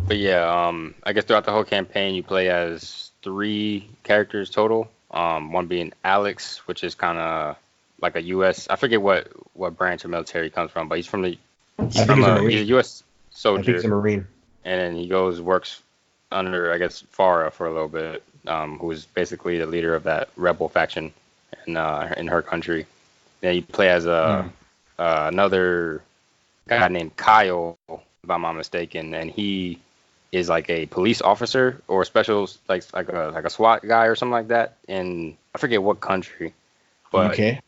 But yeah, I guess throughout the whole campaign, you play as 3 characters total. One being Alex, which is kind of like a U.S. I forget what branch of military he comes from, but he's from the.
I think he's a Marine.
He's a U.S.
I
soldier.
think he's a Marine.
And then he works under, I guess, Farah for a little bit, who is basically the leader of that rebel faction in her country. Then you play as another guy named Kyle, if I'm not mistaken, and he is like a police officer or special, like a SWAT guy or something like that. In I forget what country, but
UK.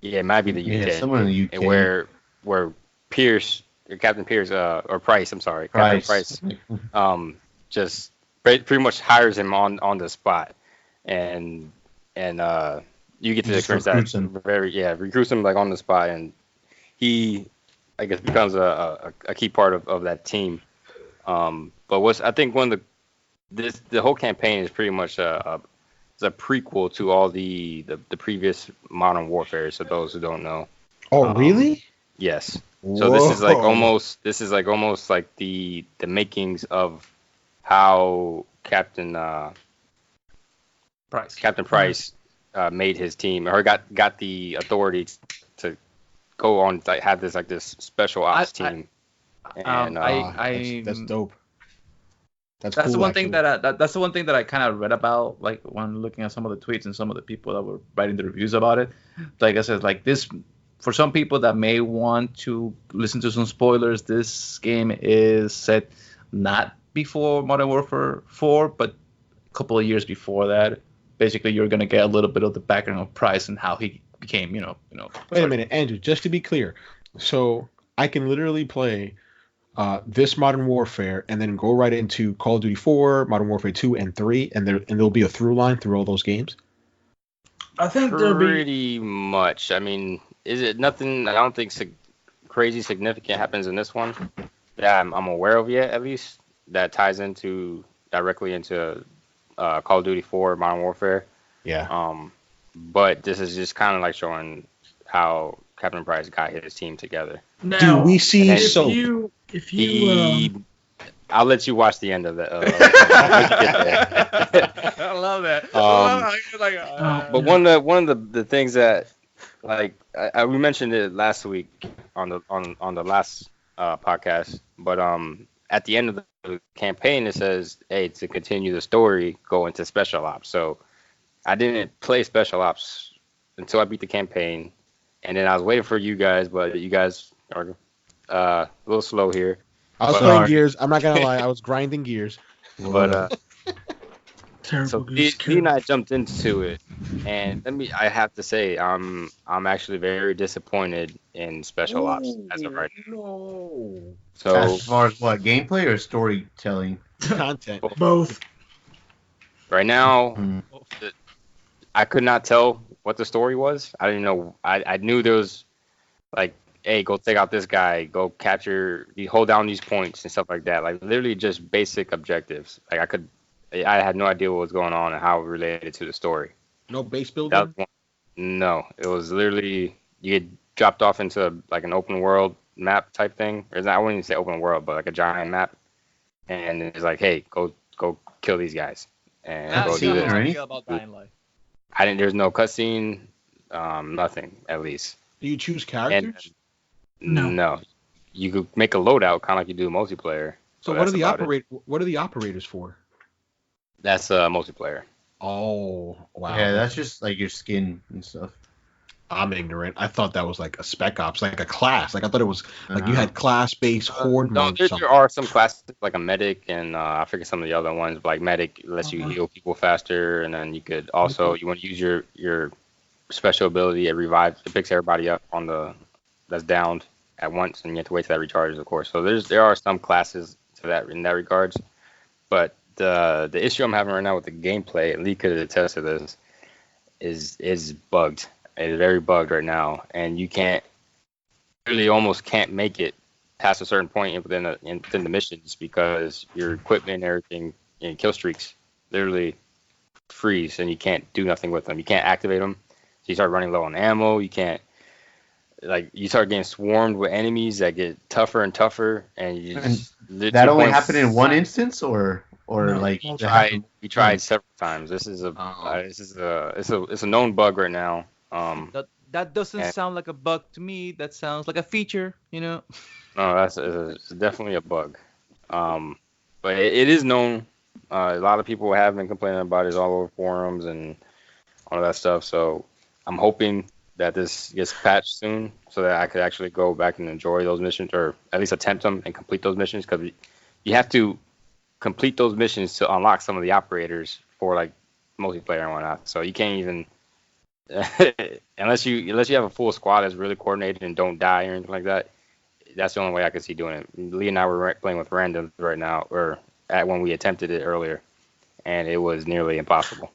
Yeah, it might be the UK.
Yeah, somewhere in the UK.
Where Pierce, Captain Pierce, or Price, I'm sorry, Captain Price, just pretty much hires him on the spot, and you get to experience that recruits him like on the spot, and he, I guess, becomes a key part of that team. But I think the whole campaign is pretty much a prequel to all the previous Modern Warfare. So those who don't know.
Oh, really?
Yes.
Whoa.
So this is like almost like the makings of how Captain Price made his team, or got the authority to go on, like have this special ops team.
That's dope. That's
cool,
the
one thing that's the one thing that I kind of read about, like when looking at some of the tweets and some of the people that were writing the reviews about it. Like I said, like this, for some people that may want to listen to some spoilers, this game is set not before Modern Warfare 4, but a couple of years before that. Basically, you're gonna get a little bit of the background of Price and how he became,
Wait a minute, Andrew. Just to be clear, so I can literally play this Modern Warfare and then go right into Call of Duty 4, Modern Warfare 2, and 3, and there'll be a through line through all those games.
I think there'll be
pretty much. I mean, is it nothing? I don't think crazy significant happens in this one that I'm aware of yet, at least, that ties directly into Call of Duty 4, Modern Warfare.
Yeah.
But this is just kind of like showing how Captain Price got his team together.
Now,
do we see
if you
I'll let you watch the end of it.
I love that.
But one of the things that, like, we mentioned it last week on the last podcast, but at the end of the campaign it says, hey, to continue the story, go into special ops. So I didn't play special ops until I beat the campaign, and then I was waiting for you guys, but you guys are a little slow here.
I was playing Gears. I'm not gonna lie, I was grinding Gears.
But
terrible
Lee and I jumped into it, and I have to say, I'm actually very disappointed in special ops as of right now.
No.
So
as far as what, gameplay or storytelling?
Content.
Both.
Right now, I could not tell what the story was. I didn't know. I knew there was, like, hey, go take out this guy, go capture, you hold down these points and stuff like that. Like, literally just basic objectives. Like, I had no idea what was going on and how it related to the story.
No base building?
No, it was literally, you get dropped off into like an open world map type thing. I wouldn't even say open world, but like a giant map. And it's like, hey, go kill these guys. And go do this.
About Dying Light.
There's no cutscene, nothing, at least.
Do you choose characters?
No. You could make a loadout, kind of like you do multiplayer.
So what are the operators for?
That's multiplayer.
Oh, wow.
Yeah, that's just like your skin and stuff.
I'm ignorant. I thought that was like a spec ops, like a class. Like I thought it was like you had class-based horde mode.
There are some classes like a medic, and I forget some of the other ones. Like medic lets you heal people faster, and then you could also you want to use your special ability. It picks everybody up that's downed at once, and you have to wait till that recharges, of course. So there are some classes to that in that regards, but the issue I'm having right now with the gameplay, and Lee could attest to this, is bugged. It's very bugged right now, and you almost can't make it past a certain point within the missions because your equipment and everything and kill streaks literally freeze, and you can't do nothing with them. You can't activate them. So you start running low on ammo. You can't, like, you start getting swarmed with enemies that get tougher and tougher, and you just
that only happened in one instance, or or
No,
like
no.
to have
We tried several times. This is it's a known bug right now.
That doesn't
And
sound like a bug to me. That sounds like a feature, you know.
no, it's definitely a bug. But it is known. A lot of people have been complaining about it all over forums and all of that stuff. So I'm hoping that this gets patched soon so that I could actually go back and enjoy those missions, or at least attempt them and complete those missions, because you have to complete those missions to unlock some of the operators for like multiplayer and whatnot. So you can't even unless you have a full squad that's really coordinated and don't die or anything like that. That's the only way I could see doing it. Lee and I were playing with randoms right now, or at when we attempted it earlier, and it was nearly impossible.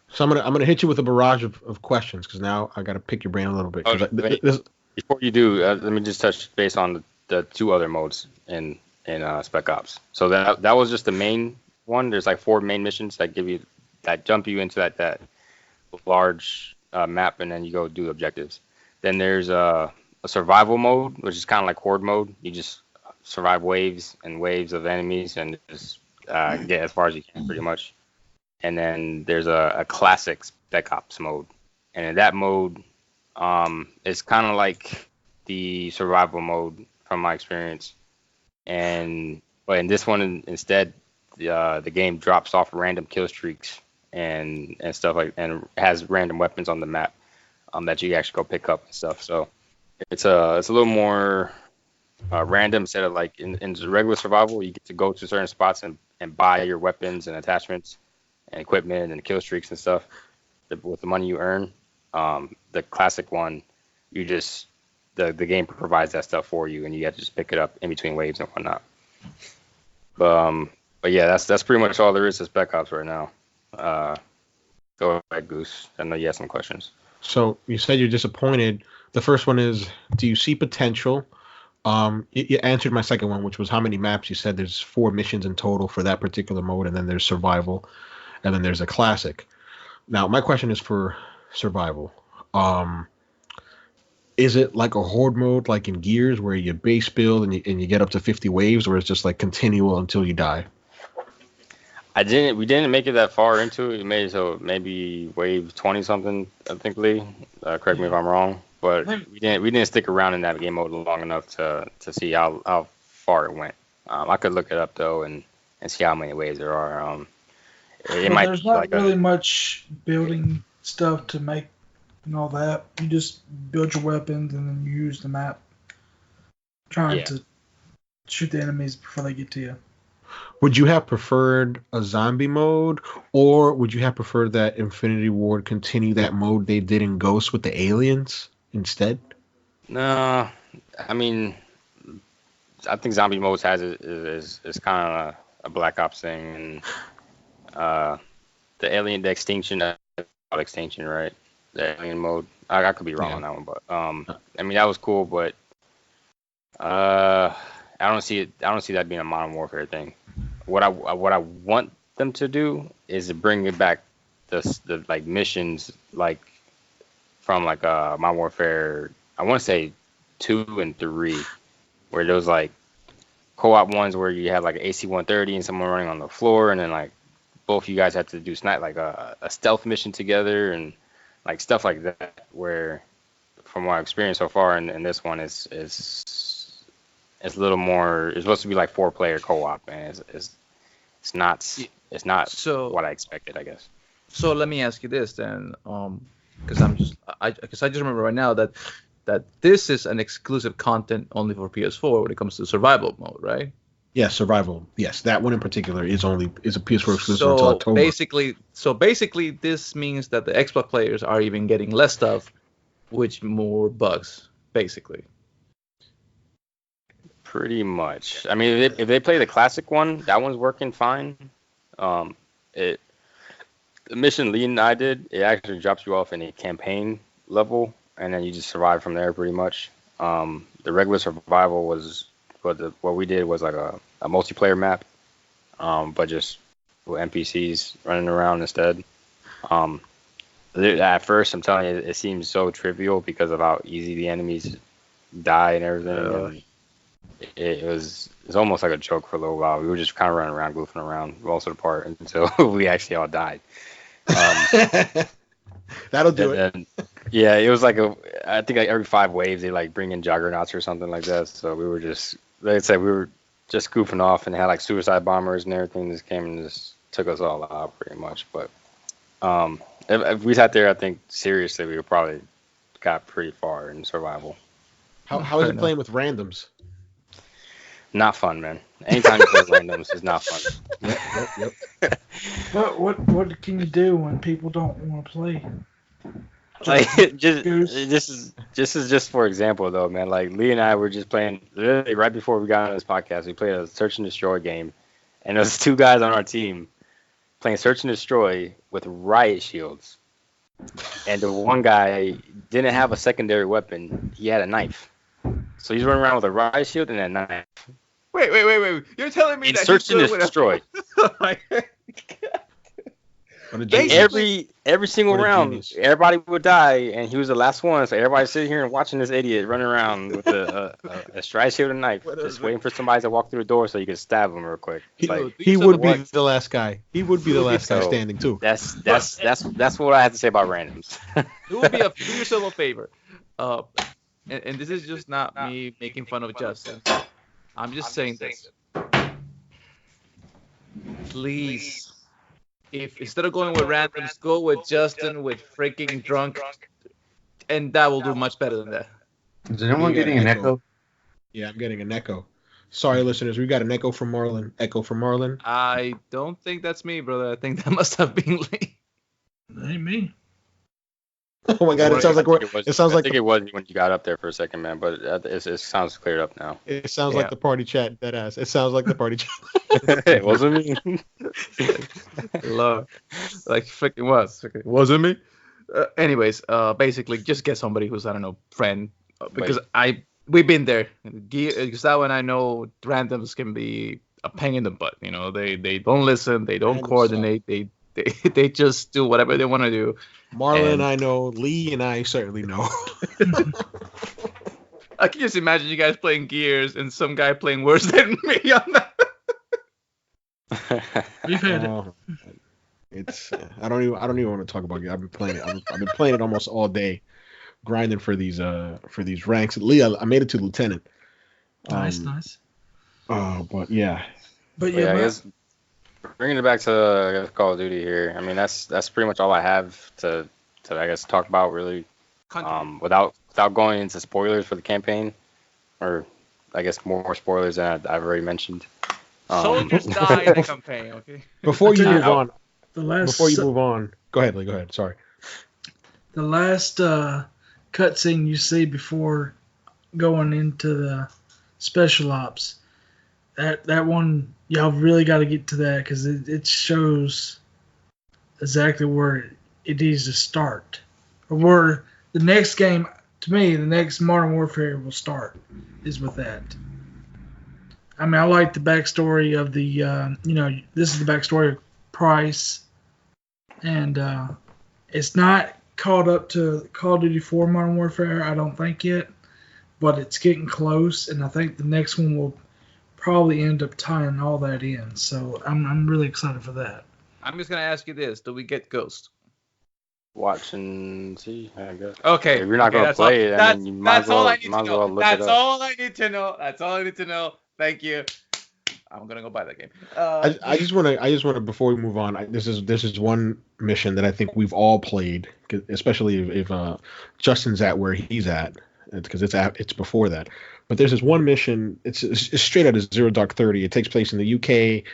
So I'm gonna hit you with a barrage of questions because now I gotta pick your brain a little bit.
Before you do, let me just touch base on the two other modes in Spec Ops. So that was just the main one. There's like 4 main missions that jump you into that large map, and then you go do objectives. Then there's a survival mode, which is kind of like horde mode. You just survive waves and waves of enemies and just get as far as you can, pretty much. And then there's a classic Spec Ops mode, and in that mode, it's kind of the survival mode from my experience. But in this one instead, the game drops off random kill streaks and stuff and has random weapons on the map that you actually go pick up and stuff. So it's a little more random instead of like in the regular survival, you get to go to certain spots and buy your weapons and attachments and equipment and kill streaks and stuff with the money you earn. The classic one, you just the game provides that stuff for you, and you have to just pick it up in between waves and whatnot. But yeah, that's pretty much all there is to Spec Ops right now. Go ahead, Goose. I know you have some questions.
So you said you're disappointed. The first one is, do you see potential? You answered my second one, which was how many maps. You said there's 4 missions in total for that particular mode, and then there's survival, and then there's a classic. Now, my question is for survival. Is it like a horde mode, like in Gears, where you base build and you get up to 50 waves, or it's just like continual until you die?
We didn't make it that far into it. We made it so maybe wave 20 something, I think, Lee. Correct me if I'm wrong, but we didn't stick around in that game mode long enough to see how far it went. I could look it up though and see how many waves there are.
There's not really much building stuff to make and all that. You just build your weapons and then you use the map, trying to shoot the enemies before they get to you.
Would you have preferred a zombie mode, or would you have preferred that Infinity Ward continue that mode they did in Ghost with the aliens instead?
No, I mean, I think zombie modes is kind of a Black Ops thing, and the alien, the extinction, right? The alien mode. I could be wrong on that one, but I mean that was cool, but I don't see that being a Modern Warfare thing. What I want them to do is to bring it back the like missions like from like Modern Warfare. I want to say 2 and 3, where those like co-op ones where you have like an AC-130 and someone running on the floor, and then like both you guys have to do like a stealth mission together and like stuff like that. Where from my experience so far in this one is it's a little more. It's supposed to be like 4-player co-op, and it's not so what I expected, I guess.
So let me ask you this then, because I just remember right now that this is an exclusive content only for PS4 when it comes to survival mode, right?
Yes, survival. Yes, that one in particular is a PS4 exclusive until October.
So basically, this means that the Xbox players are even getting less stuff, which more bugs, basically.
Pretty much. I mean, if they play the classic one, that one's working fine. The mission Lee and I did, it actually drops you off in a campaign level, and then you just survive from there pretty much. The regular survival was what we did was like a multiplayer map, but just with NPCs running around instead. At first, I'm telling you, it seems so trivial because of how easy the enemies die and everything. it's almost like a joke for a little while. We were just kind of running around, goofing around most of the part until we actually all died.
That'll do it.
And, yeah, it was like I think like every 5 waves they like bring in juggernauts or something like that. So we were just, like I said, we were just goofing off and had like suicide bombers and everything. Just came and just took us all out pretty much. But if we sat there, I think seriously, we would probably got pretty far in survival.
How is it playing with randoms?
Not fun, man. Anytime you play randoms is not fun.
Yep.
But what can you do when people don't want to play?
Like this is just for example though, man. Like Lee and I were just playing literally right before we got on this podcast. We played a search and destroy game, and there was 2 guys on our team playing search and destroy with riot shields, and the one guy didn't have a secondary weapon. He had a knife, so he's running around with a riot shield and a knife.
Wait. You're telling me that
search and destroy. Every single round,
genius.
everybody would die, and he was the last one. So everybody's sitting here and watching this idiot running around with a stride shield and knife, just waiting for somebody to walk through the door so you can stab him real quick.
He
Like,
would be the last guy. He would be the last guy standing too.
that's what I have to say about randoms.
It would be do yourself a favor. And this is just not me making fun of Justin. I'm just saying this. Please, if instead of going with randoms, go with Justin with freaking drunk, and that will do much better than that.
Is anyone getting an echo?
Yeah, I'm getting an echo. Sorry, listeners, we got an echo from Marlon. Echo from Marlon.
I don't think that's me, brother. I think that must have been Lee.
That ain't me.
Oh my God! It sounds like
I think it was when you got up there for a second, man. But it sounds cleared up now.
It sounds like the party chat. That ass. It sounds like the party chat.
It wasn't me.
Love, like freaking was. It wasn't me. Anyways, basically, just get somebody who's I don't know friend because we've been there. Gustavo and I know randoms can be a pain in the butt. You know, they don't listen, they don't coordinate, they just do whatever they want to do.
Marlon and I know. Lee and I certainly know.
I can just imagine you guys playing Gears and some guy playing worse than me on that.
We've had it.
It's I don't even want to talk about it. I've been playing it. I've been playing it almost all day, grinding for these ranks. Lee, I made it to lieutenant.
Nice.
But yeah.
But
I guess bringing it back to Call of Duty here. I mean, that's pretty much all I have to I guess talk about really. Without going into spoilers for the campaign, or I guess more spoilers than I've already mentioned.
Soldiers die in the campaign. Okay.
Before you move on, go ahead, Lee. Go ahead. Sorry.
The last cutscene you see before going into the special ops, that one, y'all really got to get to that because it shows exactly where it needs to start, or where the next game, to me, the next Modern Warfare will start is with that. I mean, I like the backstory of the, this is the backstory of Price, and it's not caught up to Call of Duty 4 Modern Warfare, I don't think yet, but it's getting close, and I think the next one will probably end up tying all that in. So I'm really excited for that.
I'm just gonna ask you this: do we get Ghost?
Watch and see, I guess.
Okay.
If you're not gonna play it, then you might as well look it up.
That's all I need to know. That's all I need to know. Thank you. I'm gonna go buy that game.
I just want to before we move on. This is one mission that I think we've all played, especially if Justin's at where he's at, because it's before that. But there's this one mission. It's straight out of Zero Dark 30. It takes place in the UK.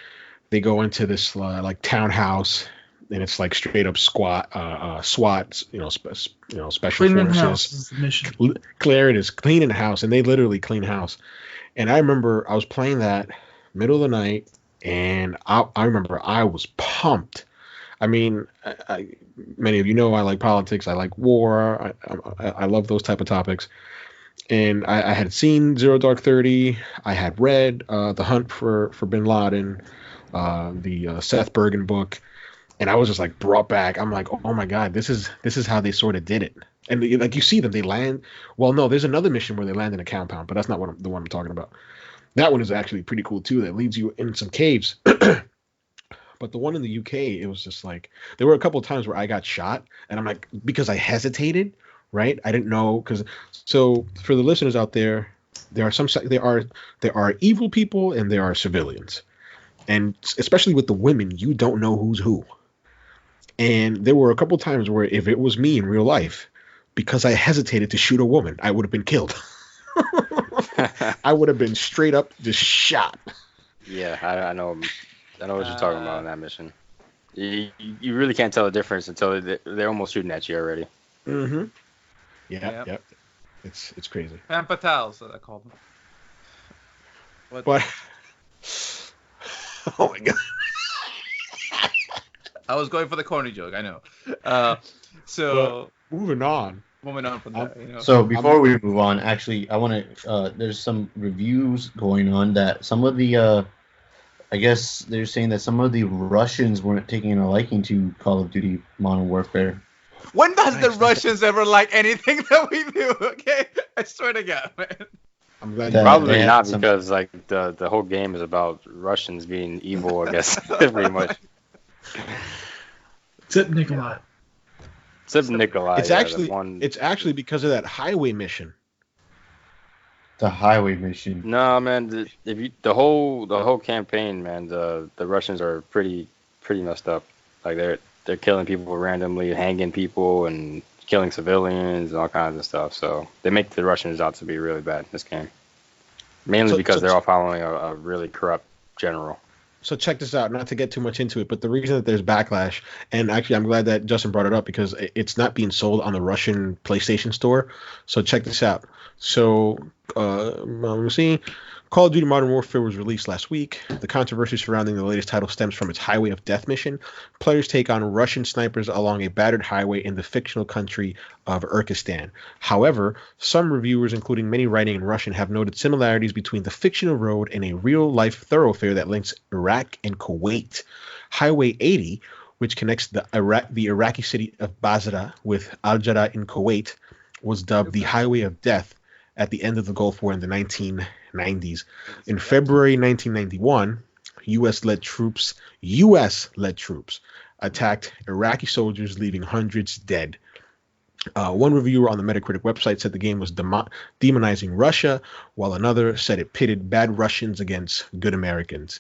They go into this like townhouse, and it's like straight up SWAT, special
Cleaning
forces.
house is the mission.
Claire, it is cleaning house, and they literally clean house. And I remember I was playing that middle of the night, and I remember I was pumped. I mean, many of you know I like politics, I like war, I love those type of topics. And I had seen Zero Dark 30, I had read The Hunt for Bin Laden, the Seth Bergen book, and I was just like brought back. I'm like, oh my God, this is how they sort of did it. And like you see them, they land. Well, no, there's another mission where they land in a compound, but that's not the one I'm talking about. That one is actually pretty cool too. That leads you in some caves. But the one in the UK, it was just like there were a couple of times where I got shot, and I'm like, because I hesitated, right? I didn't know because. So for the listeners out there, there are evil people and there are civilians, and especially with the women, you don't know who's who. And there were a couple of times where if it was me in real life, because I hesitated to shoot a woman, I would have been killed. I would have been straight up just shot.
Yeah, I know. I know what you're talking about in that mission. You really can't tell the difference until they're almost shooting at you already.
Mm-hmm. Yeah, yep. It's crazy.
Femme fatales, I call them.
But oh my god.
I was going for the corny joke, I know. So
moving on
from that.
So before we move on, actually, I want to. There's some reviews going on that some of the. I guess they're saying that some of the Russians weren't taking a liking to Call of Duty Modern Warfare.
When does the Russians ever like anything that we do? Okay, I swear to God, man.
I'm glad
probably not because like the whole game is about Russians being evil. I guess pretty much.
Except Nikolai.
It's actually because of that highway mission.
The highway mission.
No, man. The whole campaign, man. The Russians are pretty messed up. Like they're killing people randomly, hanging people, and killing civilians and all kinds of stuff. So they make the Russians out to be really bad in this game. Mainly because they're all following a really corrupt general.
So check this out, not to get too much into it, but the reason that there's backlash, and actually I'm glad that Justin brought it up because it's not being sold on the Russian PlayStation Store. So check this out. So let me see. Call of Duty Modern Warfare was released last week. The controversy surrounding the latest title stems from its Highway of Death mission. Players take on Russian snipers along a battered highway in the fictional country of Urkistan. However, some reviewers, including many writing in Russian, have noted similarities between the fictional road and a real-life thoroughfare that links Iraq and Kuwait. Highway 80, which connects the Iraqi city of Basra with Al-Jada in Kuwait, was dubbed the Highway of Death at the end of the Gulf War in the 1990s. In February 1991, U.S.-led troops attacked Iraqi soldiers, leaving hundreds dead. One reviewer on the Metacritic website said the game was demonizing Russia, while another said it pitted bad Russians against good Americans.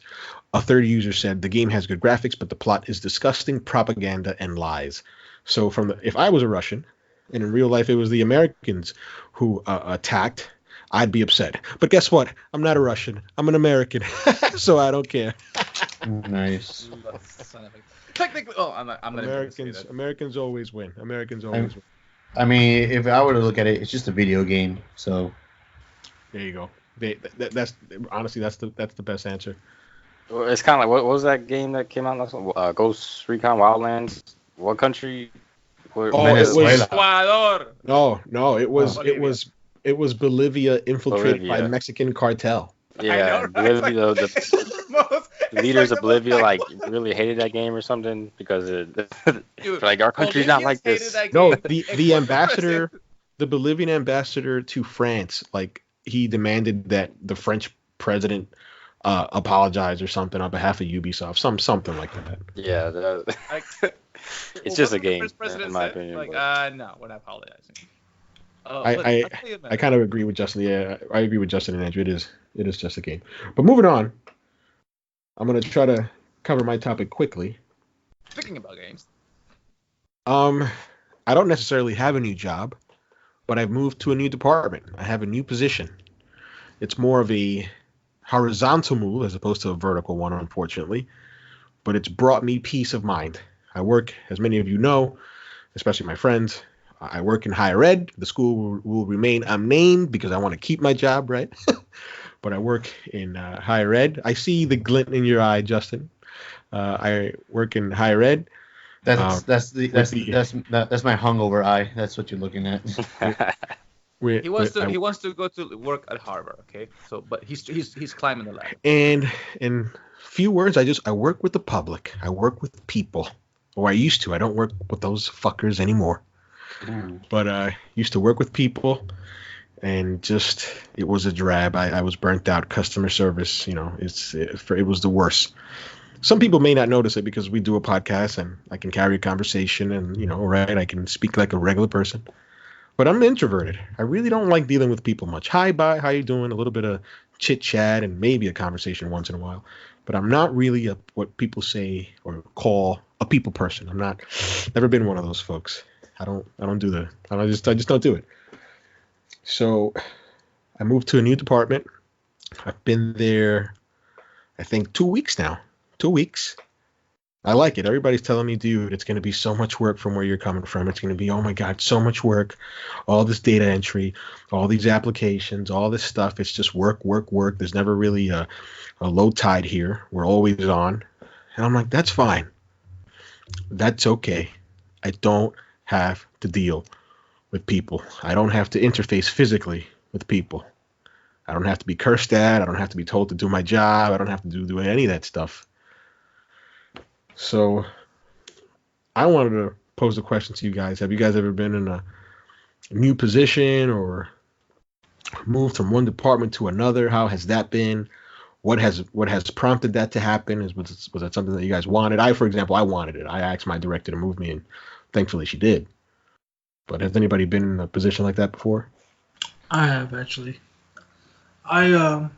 A third user said the game has good graphics, but the plot is disgusting propaganda and lies. So if I was a Russian, and in real life it was the Americans who attacked, I'd be upset. But guess what? I'm not a Russian. I'm an American, so I don't care.
Nice.
Technically, I'm not
Americans always win. Americans always win.
I mean, if I were to look at it, it's just a video game. So
there you go. That's honestly that's the best answer.
It's kind of like what was that game that came out last Ghost Recon Wildlands? What country?
Ecuador.
No, it was Bolivia infiltrated by Mexican cartel.
Yeah, Bolivia, the leaders of Bolivia like really hated that game or something because like our country's not like this.
No, the ambassador, the Bolivian ambassador to France, like he demanded that the French president apologize or something on behalf of Ubisoft, something like that.
Yeah, it's just a game, in my opinion.
Like, no, we're not apologizing.
I kind of agree with Justin. Yeah, I agree with Justin and Andrew. It is just a game. But moving on, I'm gonna try to cover my topic quickly.
Speaking about games,
I don't necessarily have a new job, but I've moved to a new department. I have a new position. It's more of a horizontal move as opposed to a vertical one, unfortunately. But it's brought me peace of mind. I work, as many of you know, especially my friends, I work in higher ed. The school will remain unnamed because I want to keep my job, right? But I work in higher ed. I see the glint in your eye, Justin. I work in higher ed.
That's my hungover eye. That's what you're looking at.
He wants to go to work at Harvard. Okay, so but he's climbing the ladder.
And in few words, I work with the public. I work with people. Or I used to. I don't work with those fuckers anymore. But I used to work with people, and just it was a drab. I was burnt out. Customer service, it was the worst. Some people may not notice it because we do a podcast and I can carry a conversation and right, I can speak like a regular person. But I'm introverted. I really don't like dealing with people much. Hi, bye, how you doing? A little bit of chit chat and maybe a conversation once in a while. But I'm not really what people say or call a people person. I'm not. Never been one of those folks. I just don't do it. So I moved to a new department. I've been there, I think, 2 weeks now. 2 weeks. I like it. Everybody's telling me, dude, it's going to be so much work from where you're coming from. It's going to be, oh my God, so much work. All this data entry, all these applications, all this stuff. It's just work, work, work. There's never really a low tide here. We're always on. And I'm like, that's fine. That's okay. I don't have to deal with people. I don't have to interface physically with people. I don't have to be cursed at. I don't have to be told to do my job. I don't have to do any of that stuff. So I wanted to pose a question to you guys. Have you guys ever been in a new position or moved from one department to another? How has that been? What has prompted that to happen? Was that something that you guys wanted? For example, I wanted it. I asked my director to move me, and thankfully she did. But has anybody been in a position like that before?
I have, actually. I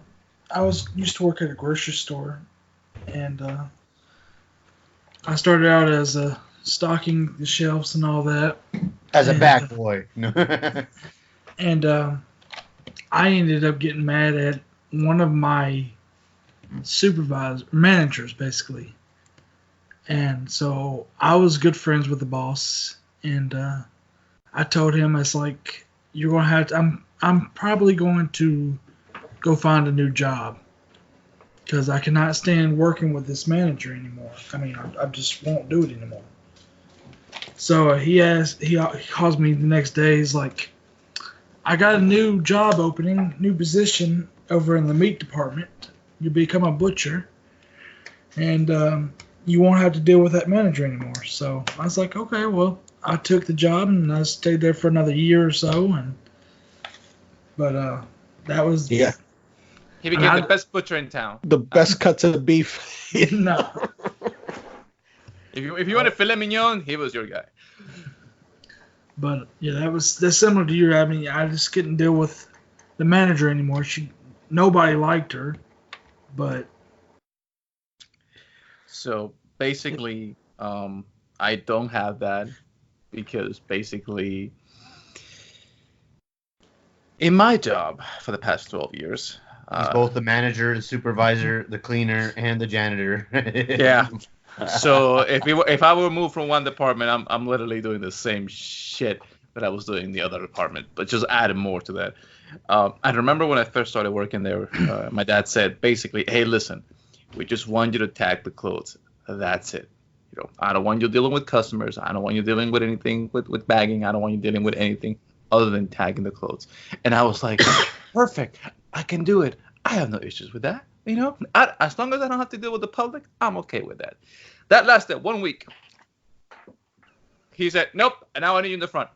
used to work at a grocery store, and I started out as stocking the shelves and all that.
As a back boy.
And I ended up getting mad at one of my managers, basically. And so I was good friends with the boss, and I told him, it's like, you're going to have to, I'm probably going to go find a new job, because I cannot stand working with this manager anymore. I mean, I just won't do it anymore. So he calls me the next day. He's like, I got a new job opening, new position over in the meat department. You become a butcher, and you won't have to deal with that manager anymore. So I was like, okay, well, I took the job, and I stayed there for another year or so. But that was...
Yeah.
He became the best butcher in town.
The best cuts of beef.
No.
If you want a filet mignon, he was your guy.
But yeah, that's similar to you. I mean, I just couldn't deal with the manager anymore. Nobody liked her, but.
So basically, I don't have that, because basically, in my job for the past 12 years.
He's both the manager, the supervisor, the cleaner, and the janitor.
Yeah. So if I were moved from one department, I'm literally doing the same shit that I was doing in the other department, but just adding more to that. I remember when I first started working there, my dad said basically, hey, listen, we just want you to tag the clothes. That's it. I don't want you dealing with customers. I don't want you dealing with anything with bagging. I don't want you dealing with anything other than tagging the clothes. And I was like, perfect. I can do it. I have no issues with that. As long as I don't have to deal with the public, I'm okay with that. That lasted 1 week. He said, nope, and now I need you in the front.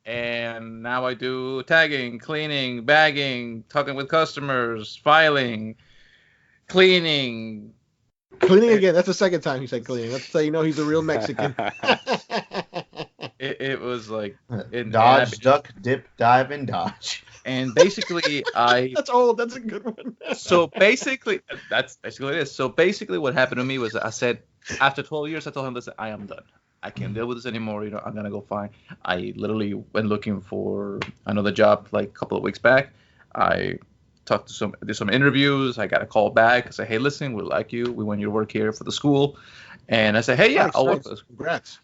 And now I do tagging, cleaning, bagging, talking with customers, filing, cleaning.
Cleaning again. That's the second time he said cleaning. That's how you know he's a real Mexican.
It was like...
Dodge, duck, dip, dive, and dodge.
And basically,
That's old. That's a good one.
So basically, that's basically it is. So basically, what happened to me was I said, after 12 years, I told him, listen, I am done. I can't deal with this anymore. I'm going to go find. I literally went looking for another job like a couple of weeks back. I did some interviews. I got a call back. I said, hey, listen, we like you. We want you to work here for the school. And I said, hey, yeah, I'll work for this.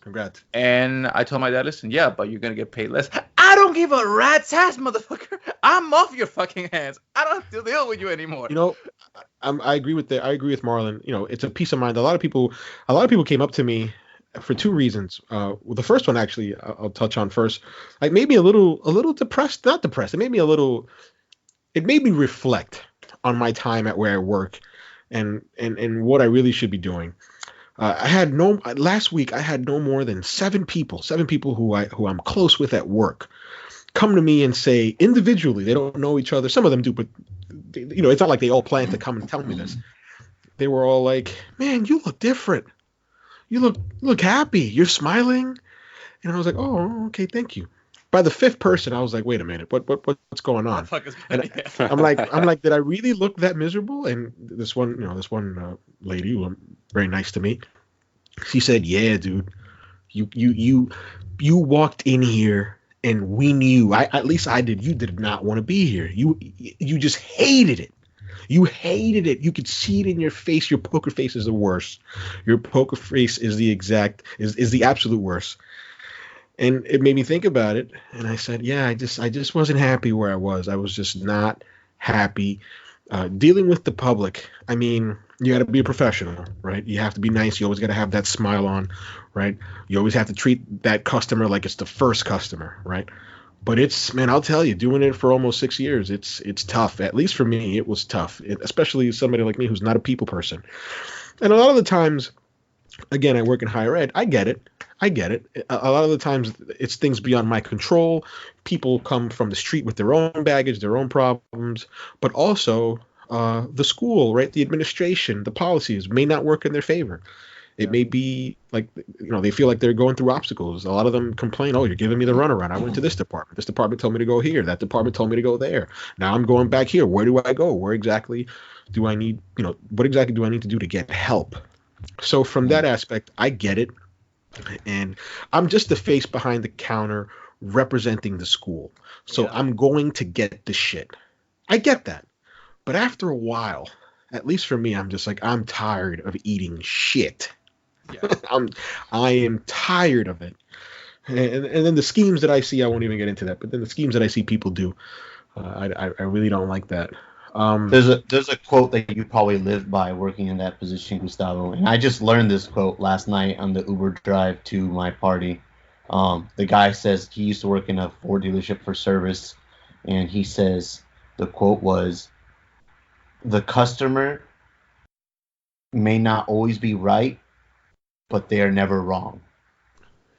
Congrats.
And I told my dad, listen, yeah, but you're going to get paid less. I don't give a rat's ass, motherfucker. I'm off your fucking hands. I don't have to deal with you anymore.
I agree with that. I agree with Marlon. It's a peace of mind. A lot of people came up to me for two reasons. Well, the first one, actually, I'll touch on first. Like, maybe a little depressed, not depressed. It made me reflect on my time at where I work and what I really should be doing. Last week I had no more than seven people who I'm close with at work, come to me and say individually, they don't know each other. Some of them do, but it's not like they all plan to come and tell me this. They were all like, "Man, you look different. You look happy. You're smiling." And I was like, "Oh, okay, thank you." By the fifth person, I was like, "Wait a minute, what's going on?" And I'm like, did I really look that miserable? And this one lady, who was very nice to me, she said, "Yeah, dude, you walked in here and we knew. At least I did. You did not want to be here. You just hated it. You hated it. You could see it in your face. Your poker face is the worst. Your poker face is the absolute worst." And it made me think about it. And I said, yeah, I just wasn't happy where I was. I was just not happy dealing with the public. I mean, you got to be a professional, right? You have to be nice. You always got to have that smile on, right? You always have to treat that customer like it's the first customer, right? But man, I'll tell you, doing it for almost 6 years, it's tough. At least for me, it was tough, especially somebody like me who's not a people person. And a lot of the times, again, I work in higher ed. I get it. A lot of the times, it's things beyond my control. People come from the street with their own baggage, their own problems, but also the school, right? The administration, the policies may not work in their favor. It may be like, they feel like they're going through obstacles. A lot of them complain, "Oh, you're giving me the runaround. I went to this department. This department told me to go here. That department told me to go there. Now I'm going back here. Where do I go? Where exactly do I need, what exactly do I need to do to get help?" So from that aspect, I get it. And I'm just the face behind the counter representing the school. So I'm going to get the shit. I get that. But after a while, at least for me, I'm just like, I'm tired of eating shit. Yeah. I am tired of it. And then the schemes that I see, I won't even get into that, but then the schemes that I see people do, I really don't like that.
There's a quote that you probably lived by working in that position, Gustavo, and I just learned this quote last night on the Uber drive to my party. The guy says he used to work in a Ford dealership for service, and he says the quote was, "The customer may not always be right, but they are never wrong."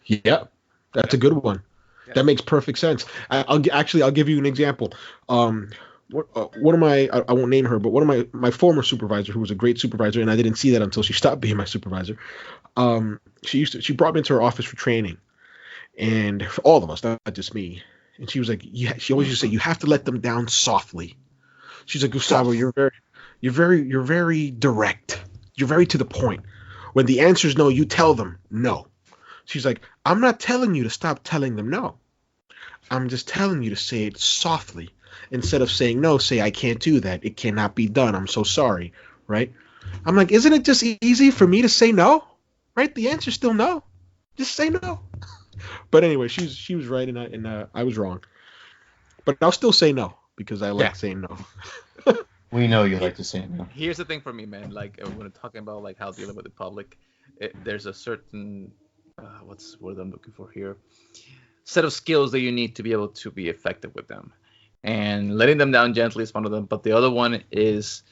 Yeah, that's a good one. Yeah. That makes perfect sense. I'll give you an example. One of my, I won't name her, but one of my former supervisor, who was a great supervisor, and I didn't see that until she stopped being my supervisor. She brought me into her office for training, and for all of us, not just me. And she was like, she always used to say, "You have to let them down softly." She's like, "Gustavo, you're very direct. You're very to the point. When the answer is no, you tell them no." She's like, "I'm not telling you to stop telling them no. I'm just telling you to say it softly. Instead of saying no, say, 'I can't do that. It cannot be done. I'm so sorry.'" Right? I'm like, isn't it just easy for me to say no? Right? The answer's still no. Just say no. But anyway, she was right, and I was wrong. But I'll still say no because I like saying no.
We know you like to say no.
Here's the thing for me, man. Like when we're talking about like how dealing with the public, there's a certain what's the word I'm looking for here? Set of skills that you need to be able to be effective with them. And letting them down gently is one of them. But the other one is,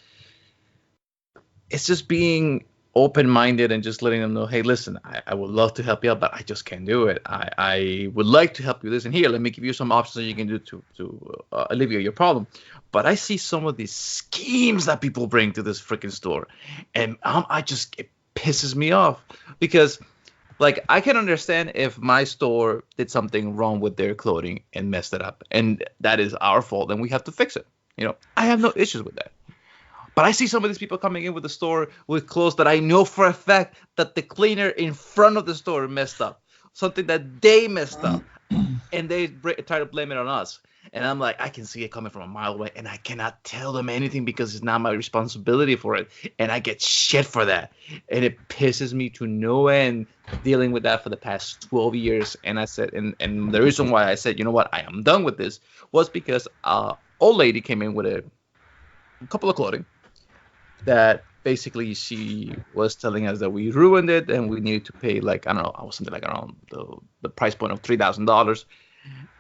it's just being open-minded and just letting them know, "Hey, listen, I would love to help you out, but I just can't do it. I would like to help you with this. And here, let me give you some options that you can do to alleviate your problem." But I see some of these schemes that people bring to this freaking store. And it pisses me off. Because, like, I can understand if my store did something wrong with their clothing and messed it up, and that is our fault, and we have to fix it. I have no issues with that. But I see some of these people coming in with the store with clothes that I know for a fact that the cleaner in front of the store messed up, something that they messed up, and they try to blame it on us. And I'm like, I can see it coming from a mile away, and I cannot tell them anything because it's not my responsibility for it. And I get shit for that. And it pisses me to no end dealing with that for the past 12 years. And I said, and the reason why I said, you know what, I am done with this, was because old lady came in with a couple of clothing that basically she was telling us that we ruined it and we needed to pay, like, I don't know, something like around the price point of $3,000.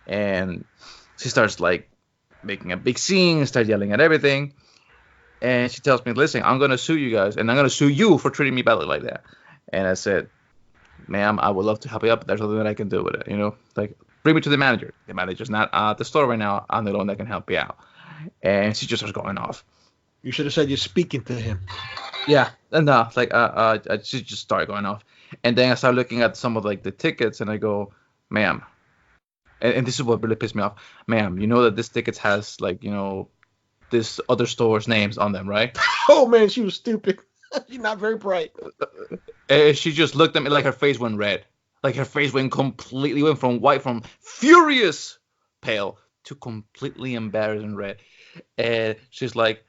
And she starts like making a big scene, starts yelling at everything. And she tells me, "Listen, I'm going to sue you guys, and I'm going to sue you for treating me badly like that." And I said, "Ma'am, I would love to help you up, but there's nothing that I can do with it. Like, bring me to the manager. The manager's not at the store right now. I'm the one that can help you out. And she just starts going off.
You should have said you're speaking to him.
Yeah, no, she just started going off. And then I started looking at some of like the tickets, and I go, ma'am, and this is what really pissed me off, ma'am. You know that this tickets has like this other store's names on them, right?
Oh man, she was stupid. She's not very bright.
And she just looked at me like her face went red, like her face went from white, from furious pale to completely embarrassed and red. And she's like,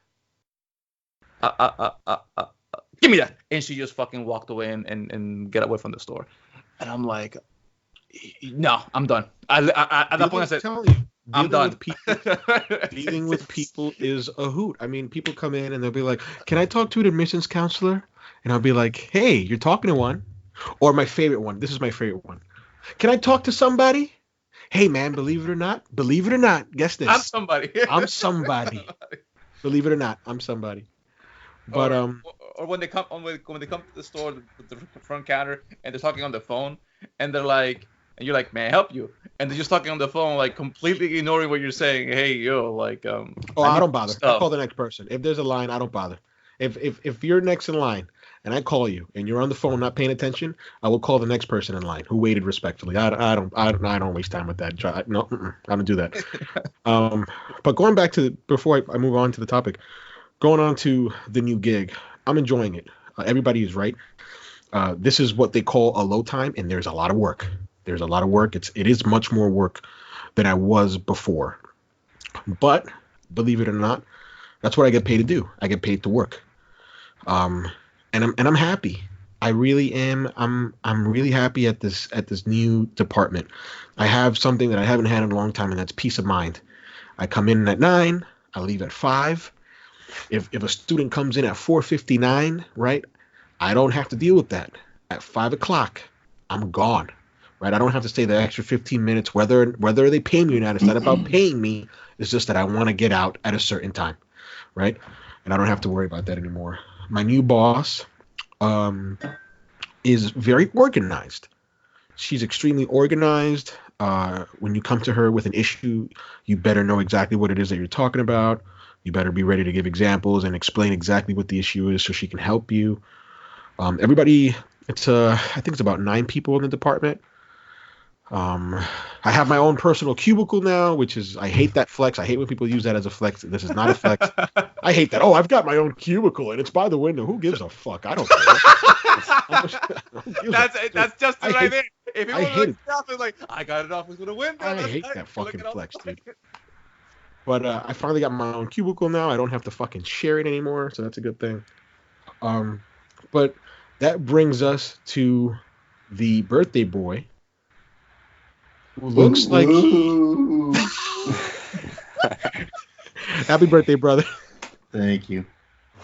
give me that, and she just fucking walked away and get away from the store. And I'm like, no, I'm done. At that point I said, I'm done.
Dealing with people is a hoot. I mean, people come in and they'll be like, can I talk to an admissions counselor? And I'll be like, hey, you're talking to one. Or my favorite one, this is my favorite one, can I talk to somebody? Hey man, believe it or not, guess this,
I'm somebody.
Believe it or not, I'm somebody. But
or when they come to the store, the front counter, and they're talking on the phone, and they're like, and you're like, may I help you? And they're just talking on the phone, like completely ignoring what you're saying. Hey, yo, like,
I don't bother. I call the next person. If there's a line, I don't bother. If you're next in line and I call you and you're on the phone not paying attention, I will call the next person in line who waited respectfully. I don't waste time with that. I don't do that. But going back to before I move on to the topic. Going on to the new gig, I'm enjoying it. Everybody is right. This is what they call a low time, and there's a lot of work. It is much more work than I was before. But believe it or not, that's what I get paid to do. I get paid to work. And I'm happy. I really am. I'm really happy at this new department. I have something that I haven't had in a long time, and that's peace of mind. I come in at 9. I leave at 5. If a student comes in at 4:59, right, I don't have to deal with that. At 5 o'clock, I'm gone, right? I don't have to stay the extra 15 minutes, whether they pay me or not. It's not about paying me. It's just that I want to get out at a certain time, right? And I don't have to worry about that anymore. My new boss is very organized. She's extremely organized. When you come to her with an issue, you better know exactly what it is that you're talking about. You better be ready to give examples and explain exactly what the issue is so she can help you. Everybody, I think it's about 9 people in the department. I have my own personal cubicle now, which is, I hate that flex. I hate when people use that as a flex. This is not a flex. I hate that. Oh, I've got my own cubicle and it's by the window. Who gives a fuck? I don't care.
That's just right there. If
I hate it.
It's like, I got an office with a window.
I hate that fucking flex, dude. But I finally got my own cubicle now. I don't have to fucking share it anymore, so that's a good thing. But that brings us to the birthday boy, who looks like Happy birthday, brother.
Thank you.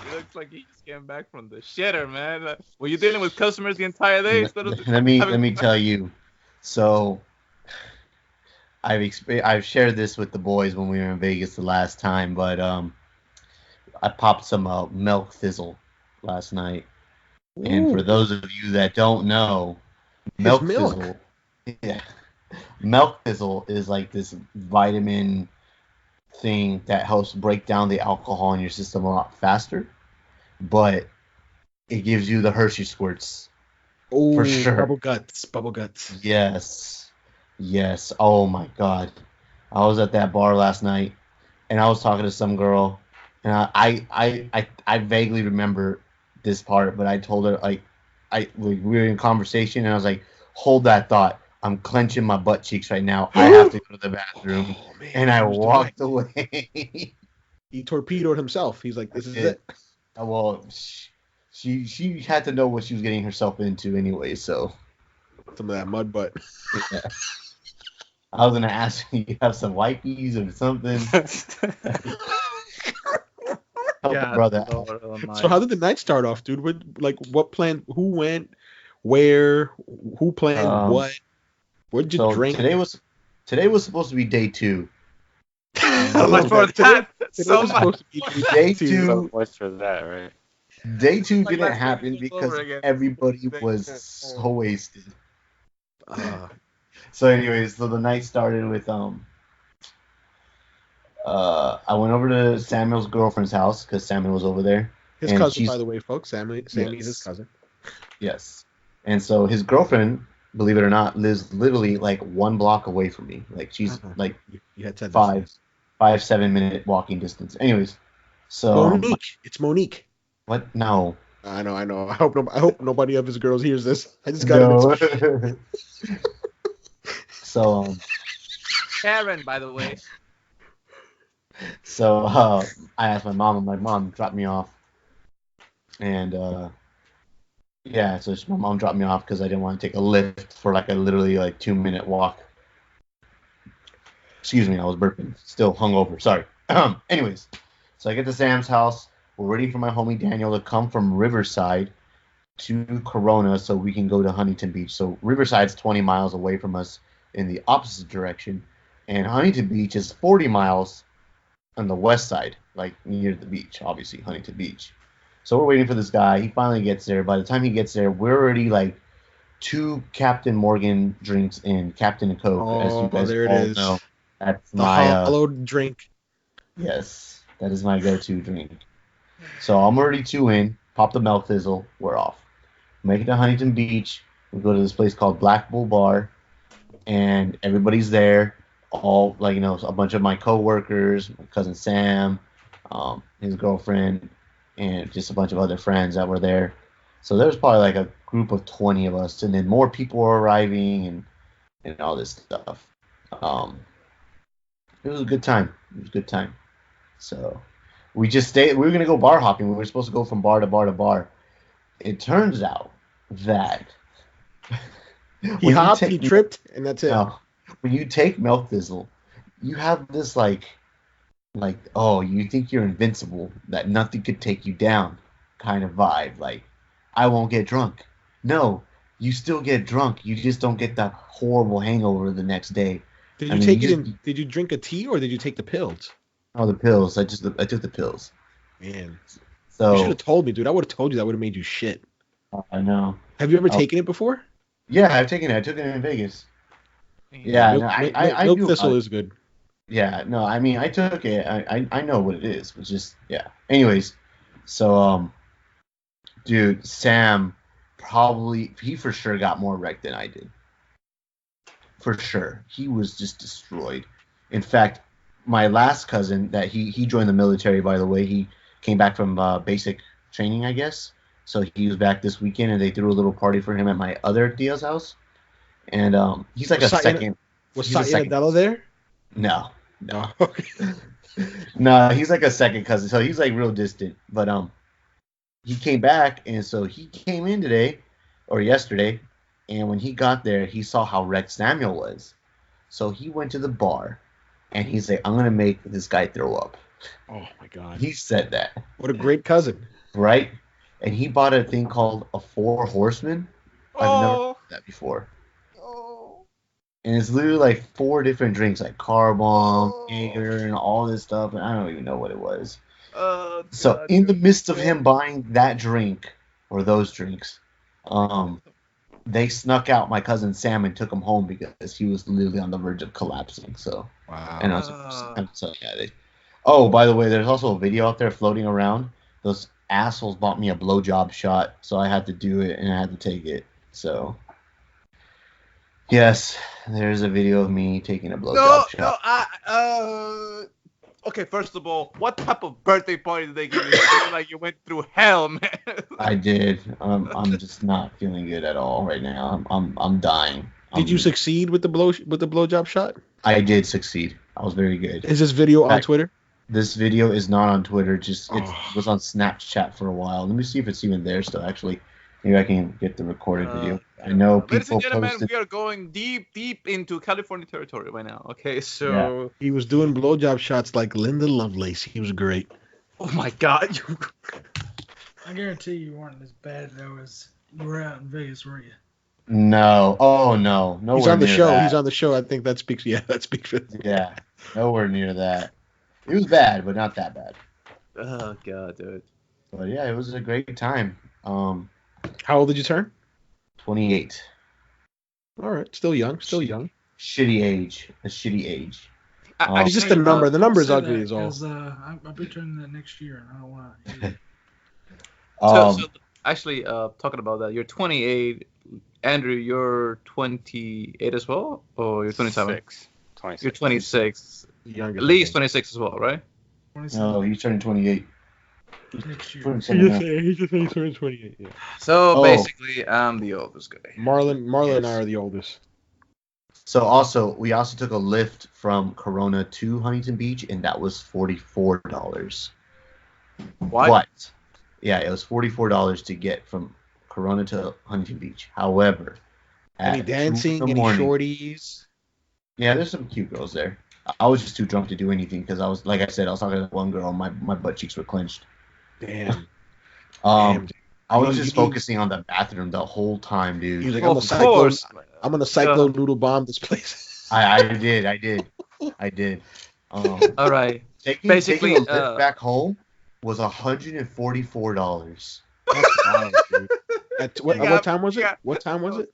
He looks like he just came back from the shitter, man. Were you dealing with customers the entire day?
Let me tell you. So I've shared this with the boys when we were in Vegas the last time, but I popped some milk fizzle last night. Ooh. And for those of you that don't know, milk fizzle, yeah, milk fizzle is like this vitamin thing that helps break down the alcohol in your system a lot faster, but it gives you the Hershey squirts.
Oh,
for sure.
Bubble guts.
Yes. Oh my God. I was at that bar last night and I was talking to some girl and I vaguely remember this part, but I told her we were in conversation and I was like, hold that thought. I'm clenching my butt cheeks right now. I have to go to the bathroom. Oh, man, and I walked away.
He torpedoed himself. He's like, this is it.
Well, she had to know what she was getting herself into anyway, so.
Some of that mud butt.
Yeah. I was going to ask you, you have some wipes or something?
Yeah, brother. So how did the night start off, dude? What plan? Who went? Where? Who planned what? What did you drink?
Today was supposed to be day 2.
So much for that. So much.
Day 2.
So much for that, right?
Day 2 didn't happen because everybody was so wasted. So anyways, so the night started with I went over to Samuel's girlfriend's house because Samuel was over there.
His
And
cousin, by the way, folks. Sammy's his
Yes.
cousin.
Yes. And so his girlfriend, believe it or not, lives literally like 1 block away from me. Like she's like
You had said
7 minute walking distance. Anyways, so
Monique. It's Monique.
what? No.
I know. I hope nobody of his girls hears this. I just got it.
No. So
Karen, by the way.
so I asked my mom. I'm like, Mom, drop me off. And yeah, so my mom dropped me off because I didn't want to take a lift for like a literally like 2 minute walk. Excuse me, I was burping. Still hungover. Sorry. Anyways, so I get to Sam's house. We're waiting for my homie Daniel to come from Riverside to Corona so we can go to Huntington Beach. So Riverside's 20 miles away from us in the opposite direction, and Huntington Beach is 40 miles on the west side, like near the beach, obviously, Huntington Beach. So we're waiting for this guy. He finally gets there. By the time he gets there, we're already like 2 Captain Morgan drinks in, Captain and Coke, as you guys
there it
all
is.
know. That's
The
my
hollowed drink.
yes, that is my go-to drink. So I'm already 2 in. Pop the milk fizzle. We're off. Make it to Huntington Beach. We go to this place called Black Bull Bar, and everybody's there. All like a bunch of my coworkers, my cousin Sam, his girlfriend, and just a bunch of other friends that were there. So there was probably like a group of 20 of us, and then more people were arriving and all this stuff. It was a good time. It was a good time. So we just stayed. We were gonna go bar hopping. We were supposed to go from bar to bar to bar. It turns out that
He hopped, he tripped, and that's it.
no, when you take milk fizzle, you have this like oh, you think you're invincible, that nothing could take you down kind of vibe. Like, I won't get drunk. No, you still get drunk. You just don't get that horrible hangover the next day.
Did you take it in? Did you drink a tea or did you take the pills?
Oh, the pills. I took the pills.
Man,
So
you should have told me, dude. I would have told you. That would have made you shit.
I know.
Have you ever taken it before?
Yeah, I've taken it. I took it in Vegas. Yeah, no, I
milk
knew
thistle
about it.
is good.
Yeah, no, I mean, I took it. I know what it is. It's just, yeah. Anyways, so, dude, Sam he for sure got more wrecked than I did. For sure. He was just destroyed. In fact, my last cousin, that he joined the military, by the way. He came back from basic training, I guess. So he was back this weekend, and they threw a little party for him at my other Tia's house. And he's like a second.
Was Satya Nadella there?
No.
No. Okay.
No, he's like a second cousin, so he's like real distant. But he came back, and so he came in today or yesterday, and when he got there, he saw how wrecked Samuel was. So he went to the bar, and he's like, "I'm gonna make this guy throw up."
Oh my god.
He said that.
What a great cousin.
Right? And he bought a thing called a 4 Horsemen. I've never heard that before. And it's literally like 4 different drinks, like Car Bomb, Jaeger, and all this stuff. And I don't even know what it was. So in the midst of him buying that drink, or those drinks, they snuck out my cousin Sam and took him home because he was literally on the verge of collapsing. So,
wow.
And I'm so yeah. Oh, by the way, there's also a video out there floating around. Those assholes bought me a blowjob shot, so I had to do it and I had to take it. So, yes, there's a video of me taking a blowjob shot.
Okay, first of all, what type of birthday party did they give you? Like you went through hell, man.
I did. I'm just not feeling good at all right now. I'm dying.
Did you succeed with the blowjob shot?
I did succeed. I was very good.
Is this video on Twitter?
This video is not on Twitter. It was on Snapchat for a while. Let me see if it's even there still. Actually, maybe I can get the recorded video. I know people
ladies and gentlemen,
posted.
we are going deep into California territory right now. Okay, so
Yeah.
He was doing blowjob shots like Linda Lovelace. He was great.
oh my god,
I guarantee you weren't as bad though as you were out in Vegas, were you?
No. Oh no. Nowhere
He's on the
near
show.
that.
He's on the show. I think that speaks. Yeah, that speaks for.
Yeah. Nowhere near that. It was bad, but not that bad.
oh god, dude.
But yeah, it was a great time.
How old did you turn?
28.
All right, still young. Still young.
shitty age. A shitty age.
It's just the number. The number is ugly as all.
I'll be turning that next year, and I don't want to.
So actually, talking about that, you're 28. Andrew, you're 28 as well, or you're 27?
26.
You're 26.
Younger
At least 26 as well, right?
No, he's turning 28.
Next year.
He just turned 28. Yeah.
So basically, I'm the oldest guy.
Marlon and I are the oldest.
So we also took a lift from Corona to Huntington Beach, and that was $44.
What?
Yeah, it was $44 to get from Corona to Huntington Beach. However,
any dancing, any shorties?
Yeah, there's some cute girls there. I was just too drunk to do anything because I was, like I said, I was talking to one girl. My butt cheeks were clenched.
Damn.
I was just focusing on the bathroom the whole time, dude.
He was like, I'm gonna cyclone noodle bomb this place.
I did.
All right.
Taking a lift back home was $144.
That's wild, dude. What time was it? What time was it?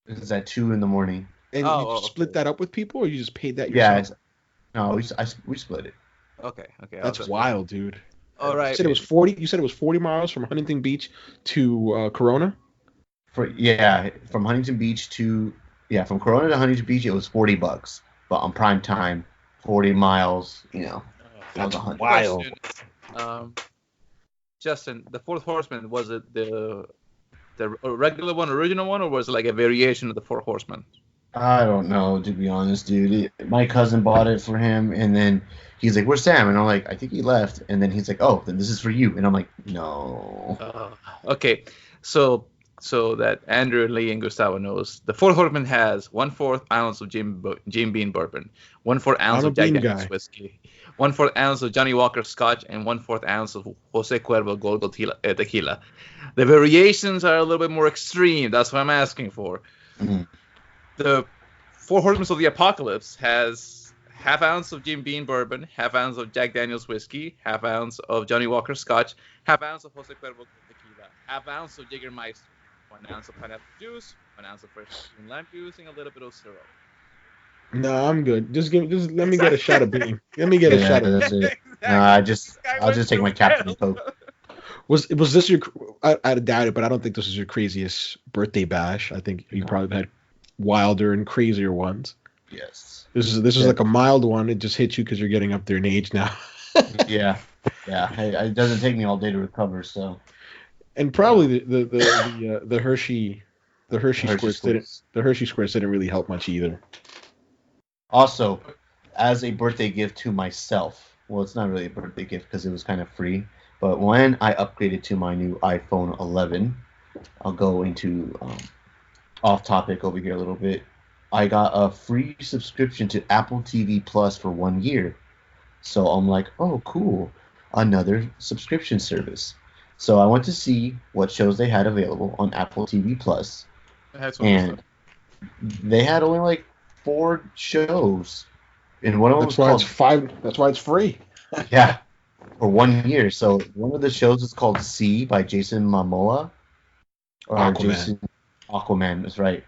It was at 2 a.m.
And you split that up with people, or you just paid that yourself?
Yeah. No, we split it.
Okay.
That's wild, dude.
All right.
You said it was 40. You said it was 40 miles from Huntington Beach to Corona.
From Huntington Beach from Corona to Huntington Beach, it was $40. But on prime time, 40 miles.
That's wild.
Justin, the Fourth Horseman, was it the regular one, original one, or was it like a variation of the Four Horsemen?
I don't know, to be honest, dude. My cousin bought it for him, and then he's like, "Where's Sam?" And I'm like, "I think he left." And then he's like, "Oh, then this is for you." And I'm like, "No."
Okay, so that Andrew, Lee, and Gustavo knows, the Fourth Horseman has 1/4 ounce of Jim Beam bourbon, 1/4 ounce of Jack Daniel's whiskey, 1/4 ounce of Johnny Walker Scotch, and 1/4 ounce of Jose Cuervo Gold tequila. The variations are a little bit more extreme. That's what I'm asking for.
Mm-hmm.
The Four Horsemen of the Apocalypse has 1/2 ounce of Jim Beam bourbon, 1/2 ounce of Jack Daniel's whiskey, 1/2 ounce of Johnny Walker Scotch, 1/2 ounce of Jose Cuervo tequila, 1/2 ounce of Jägermeister, 1 ounce of pineapple juice, 1 ounce of fresh lime juice, and a little bit of syrup.
No, I'm good. Just let me get a shot of Beam. Let me get a shot of
Beam. I'll just take my Captain Coke.
Was this your? I doubt it, but I don't think this is your craziest birthday bash. I think you probably had wilder and crazier ones.
Yes.
This is like a mild one. It just hits you because you're getting up there in age now.
Yeah. Hey, it doesn't take me all day to recover, so.
And probably the Hershey squirts didn't really help much either.
Also, as a birthday gift to myself, well, it's not really a birthday gift because it was kind of free, but when I upgraded to my new iPhone 11, I'll go into off topic over here a little bit. I got a free subscription to Apple TV Plus for 1 year. So I'm like, oh, cool, another subscription service. So I went to see what shows they had available on Apple TV Plus, and they had only like 4 shows, and one of them was called
5. That's why it's free.
Yeah, for 1 year. So one of the shows is called C by Jason Momoa, or Aquaman. That's right.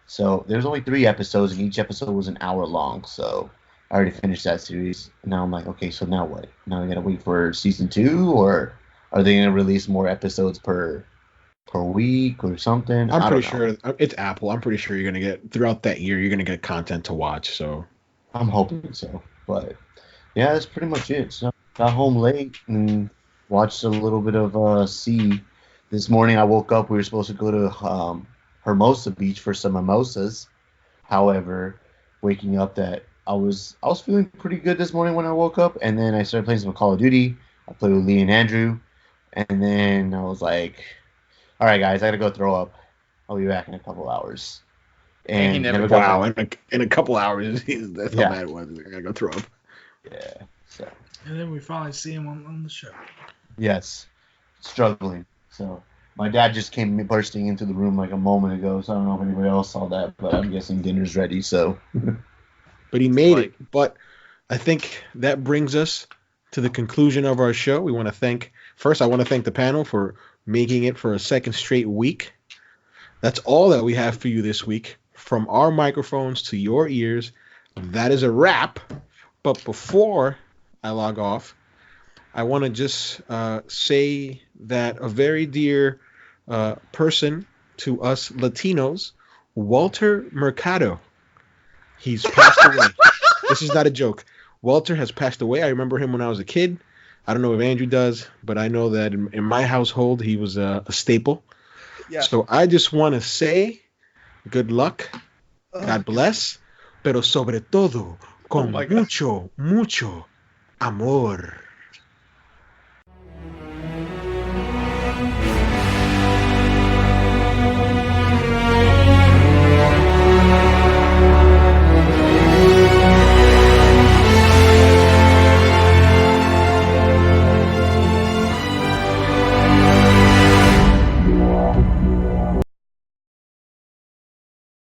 So there's only 3 episodes, and each episode was an hour long. So I already finished that series. Now I'm like, okay, so now what? Now I gotta wait for season 2, or are they gonna release more episodes per week or something?
I'm pretty sure it's Apple. I'm pretty sure you're gonna get throughout that year. You're gonna get content to watch. So
I'm hoping so. But yeah, that's pretty much it. So got home late and watched a little bit of C. This morning I woke up. We were supposed to go to Hermosa Beach for some mimosas. However, waking up that I was feeling pretty good this morning when I woke up, and then I started playing some Call of Duty. I played with Lee and Andrew, and then I was like, all right, guys, I gotta go throw up. I'll be back in a couple hours. And
he never got in a couple hours. That's how bad it was. I gotta go throw up.
Yeah. So.
And then we finally see him on the show.
Yes, struggling. So my dad just came bursting into the room like a moment ago. So I don't know if anybody else saw that, but I'm guessing dinner's ready. So.
But he made it. But I think that brings us to the conclusion of our show. I want to thank the panel for making it for a second straight week. That's all that we have for you this week. from our microphones to your ears. That is a wrap. But before I log off, I want to just say that a very dear person to us Latinos, Walter Mercado, he's passed away. This is not a joke. Walter has passed away. I remember him when I was a kid. I don't know if Andrew does, but I know that in my household, he was a staple.
Yeah.
So I just want to say good luck, God bless, pero sobre todo, con mucho, mucho amor.